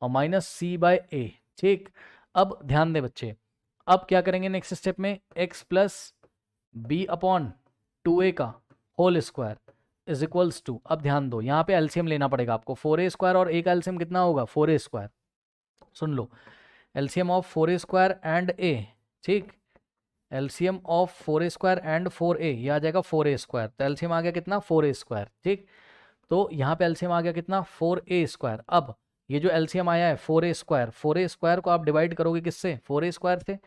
और minus C by A. ठीक, अब ध्यान दें बच्चे, अब क्या करेंगे नेक्स्ट स्टेप में, x plus B upon 2a का whole square is equals to, अब ध्यान दो यहाँ पे एलसीएम लेना पड़ेगा आपको, 4a स्क्वायर और a का एलसीएम कितना होगा 4a square. Soon low, LCM of 4a square and a, ठीक, LCM of 4a square and 4a, ये आ जाएगा 4a स्क्वायर, तो एलसीएम आ गया कितना 4a स्क्वायर। ठीक, तो यहाँ पे एलसीएम आ गया कितना 4a स्क्वायर। अब ये जो एलसीएम आया है 4a स्क्वायर, 4a स्क्वायर को आप डिवाइड करोगे किससे, 4a स्क्वायर से,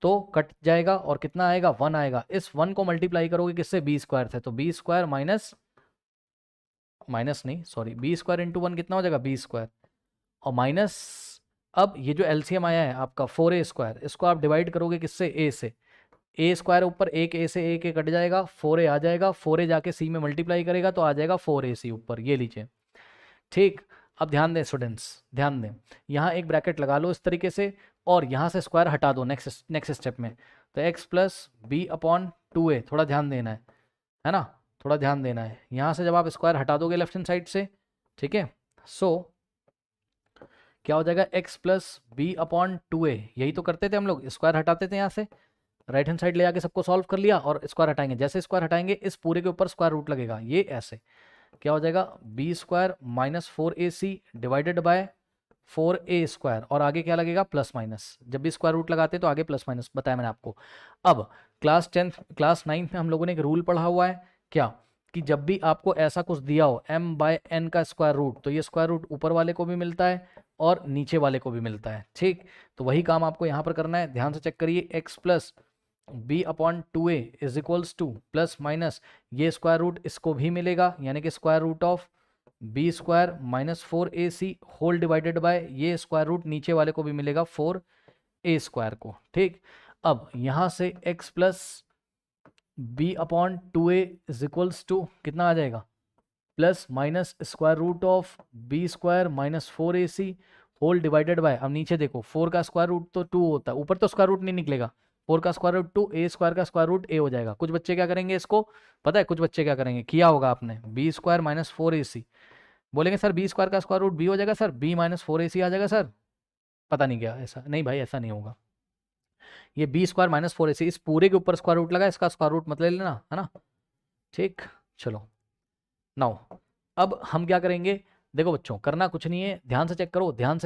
तो कट जाएगा और कितना आएगा 1 आएगा। इस 1 को मल्टीप्लाई करोगे किससे, बी स्क्वायर से, तो बी स्क्वायर माइनस नहीं सॉरी बी स्क्वायर इंटू 1 कितना हो जाएगा बी स्क्वायर और माइनस, अब ये जो एलसीएम आया है आपका 4a स्क्वायर, इसको आप डिवाइड करोगे किससे, a से, a स्क्वायर ऊपर एक a से एक कट जाएगा, 4a आ जाएगा, 4a जाके c में मल्टीप्लाई करेगा तो आ जाएगा 4ac ऊपर, ये लीजिए। ठीक, अब ध्यान दें स्टूडेंट्स, ध्यान दें, यहाँ एक ब्रैकेट लगा लो इस तरीके से और यहाँ से स्क्वायर हटा दो नेक्स्ट स्टेप में, तो x plus B upon 2a, थोड़ा ध्यान देना है ना, थोड़ा ध्यान देना है। यहाँ से जब आप स्क्वायर हटा दोगे लेफ्ट हैंड साइड से, ठीक है, सो क्या हो जाएगा x plus B upon 2a, यही तो करते थे हम लोग, स्क्वायर हटाते थे यहाँ से, राइट हैंड साइड ले आके सबको सॉल्व कर लिया और स्क्वायर हटाएंगे, जैसे स्क्वायर हटाएंगे इस पूरे के ऊपर स्क्वायर रूट लगेगा, ये ऐसे क्या हो जाएगा b square minus 4ac divided by 4a square, और आगे क्या लगेगा प्लस माइनस, जब भी स्क्वायर रूट लगाते हैं तो आगे प्लस माइनस, बताया मैंने आपको। अब क्लास 9th में हम लोगों ने एक रूल पढ़ा हुआ है क्या, कि जब भी आपको ऐसा कुछ दिया हो m बाय n का स्क्वायर रूट, तो ये स्क्वायर रूट ऊपर वाले को भी मिलता है और नीचे वाले को भी मिलता है। ठीक, तो वही काम आपको यहाँ पर करना है, ध्यान से चेक करिए, x plus B upon 2a is equals to plus minus ये स्क्वायर रूट इसको भी मिलेगा, यानी कि square root of b square minus 4ac whole divided by ये स्क्वायर रूट नीचे वाले को भी मिलेगा 4a स्क्वायर को। ठीक, अब यहाँ से x plus B upon 2a is equals to कितना आ जाएगा, plus minus square root of b square minus 4ac whole divided by, अब नीचे देखो 4 का स्क्वायर रूट तो 2 होता है, ऊपर तो स्क्वायर रूट नहीं निकलेगा, 4 का स्क्वायर रूट 2, a स्क्वायर का स्क्वायर रूट a हो जाएगा। कुछ बच्चे क्या करेंगे इसको, पता है कुछ बच्चे क्या करेंगे, किया होगा आपने, बी स्क्वायर माइनस 4ac, बोलेंगे सर बी स्क्वायर का स्क्वायर रूट b हो जाएगा सर, b माइनस 4ac आ जाएगा सर, पता नहीं क्या, ऐसा नहीं भाई, ऐसा नहीं होगा, ये बी स्क्वायर माइनस 4ac इस पूरे के ऊपर स्क्वायर रूट लगा, इसका स्क्वायर रूट मत ले लेना, है ना। ठीक, चलो नाउ अब हम क्या करेंगे, देखो बच्चों करना कुछ नहीं है, ध्यान से चेक करो, ध्यान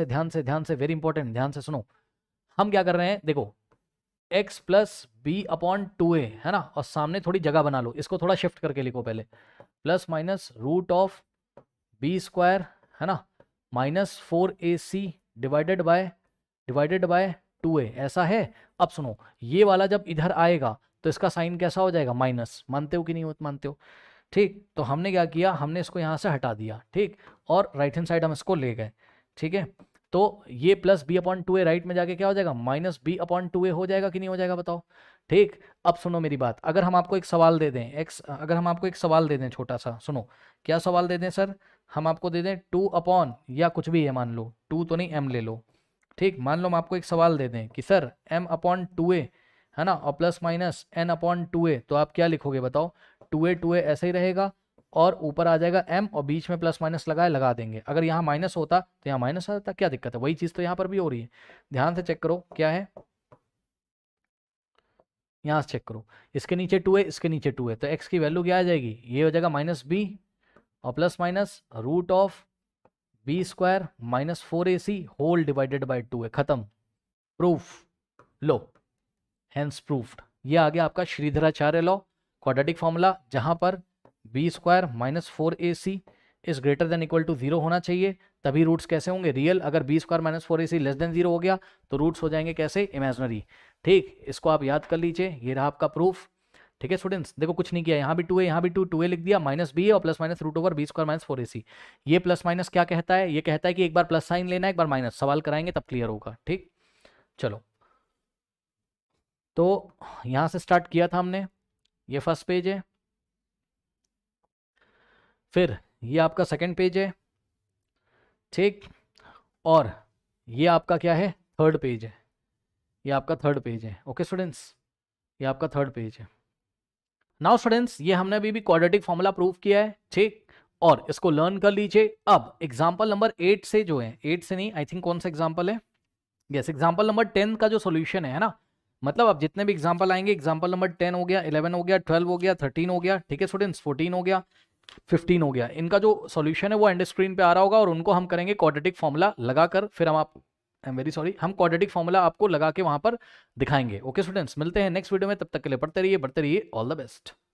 से वेरी इंपॉर्टेंट, ध्यान से सुनो, हम क्या कर रहे हैं, देखो x plus B upon 2a है ना, और सामने थोड़ी जगह बना लो, इसको थोड़ा शिफ्ट करके लिखो पहले, plus minus root of b square है ना minus 4ac divided by 2a, ऐसा है। अब सुनो, ये वाला जब इधर आएगा तो इसका साइन कैसा हो जाएगा माइनस, मानते हो कि नहीं मानते हो। ठीक, तो हमने क्या किया, हमने इसको यहाँ से हटा दिया, ठीक, और राइट हैंड साइड हम इसको ले गए, ठीक है, तो ये plus B upon 2a right में जाके क्या हो जाएगा माइनस बी अपॉन 2a हो जाएगा कि नहीं हो जाएगा बताओ। ठीक, अब सुनो मेरी बात, अगर हम आपको एक सवाल दे दें अगर हम आपको एक सवाल दे दें छोटा सा, सुनो क्या सवाल दे दें सर, हम आपको दे दें 2 अपॉन या कुछ भी है, मान लो 2 तो नहीं m ले लो, ठीक, मान लो हम आपको एक सवाल दे दें कि सर m अपॉन 2a है ना और plus minus n upon 2a, तो आप क्या लिखोगे बताओ, 2a ऐसे ही रहेगा और ऊपर आ जाएगा m और बीच में प्लस माइनस लगा देंगे, अगर यहाँ माइनस होता तो यहाँ माइनस आता, क्या दिक्कत है, वही चीज़ तो यहाँ पर भी हो रही है, ध्यान से चेक करो क्या है, यहाँ से चेक करो, इसके नीचे 2 है इसके नीचे 2 है, तो x की वैल्यू क्या आ जाएगी, ये हो जाएगा माइनस बी और plus minus root of b square minus 4ac whole divided by 2 है, खत्म, प्रूफ, लो हेंस प्रूफ्ड। ये आ गया आपका श्रीधराचार्य लॉ, क्वाड्रेटिक फॉर्मूला, जहां पर b square minus 4ac is greater than equal to 0 होना चाहिए, तभी रूट्स कैसे होंगे रियल, अगर b square minus 4ac less than 0 हो गया तो रूट्स हो जाएंगे कैसे इमेजनरी। ठीक, इसको आप याद कर लीजिए, ये रहा आपका प्रूफ। ठीक है स्टूडेंट्स, देखो कुछ नहीं किया, यहाँ भी 2 है, यहाँ भी 2 लिख दिया, माइनस बी है और plus minus root over b square minus 4ac। ये प्लस माइनस क्या कहता है, ये कहता है कि एक बार प्लस साइन लेना है, एक बार माइनस, सवाल कराएंगे तब क्लियर होगा। ठीक, चलो तो यहाँ से स्टार्ट किया था हमने, ये फर्स्ट पेज है, फिर ये आपका सेकंड पेज है, ठीक, और ये आपका क्या है, थर्ड पेज है, ये आपका थर्ड पेज है। ओके स्टूडेंट्स, ये आपका थर्ड पेज है। नाउ स्टूडेंट्स, ये हमने अभी भी क्वाड्रेटिक फॉर्मूला प्रूव किया है, ठीक, और इसको लर्न कर लीजिए। अब एग्जांपल नंबर 8 से जो है, 8 से नहीं, आई थिंक कौन सा एग्जांपल है, यस एग्जांपल नंबर 10 का जो सॉल्यूशन है ना, मतलब अब जितने भी एग्जांपल आएंगे, एग्जांपल नंबर 10 हो गया, 11 हो गया, 12 हो गया, 13 हो गया, ठीक है स्टूडेंट्स, 14 हो गया, 15 हो गया, इनका जो सॉल्यूशन है वो एंड स्क्रीन पे आ रहा होगा, और उनको हम करेंगे क्वाड्रेटिक फॉर्मूला लगाकर, फिर हम आई एम वेरी सॉरी, हम क्वाड्रेटिक फॉर्मूला आपको लगा के वहां पर दिखाएंगे। ओके स्टूडेंट्स, मिलते हैं नेक्स्ट वीडियो में, तब तक के लिए पढ़ते रहिए, बढ़ते रहिए, ऑल द बेस्ट।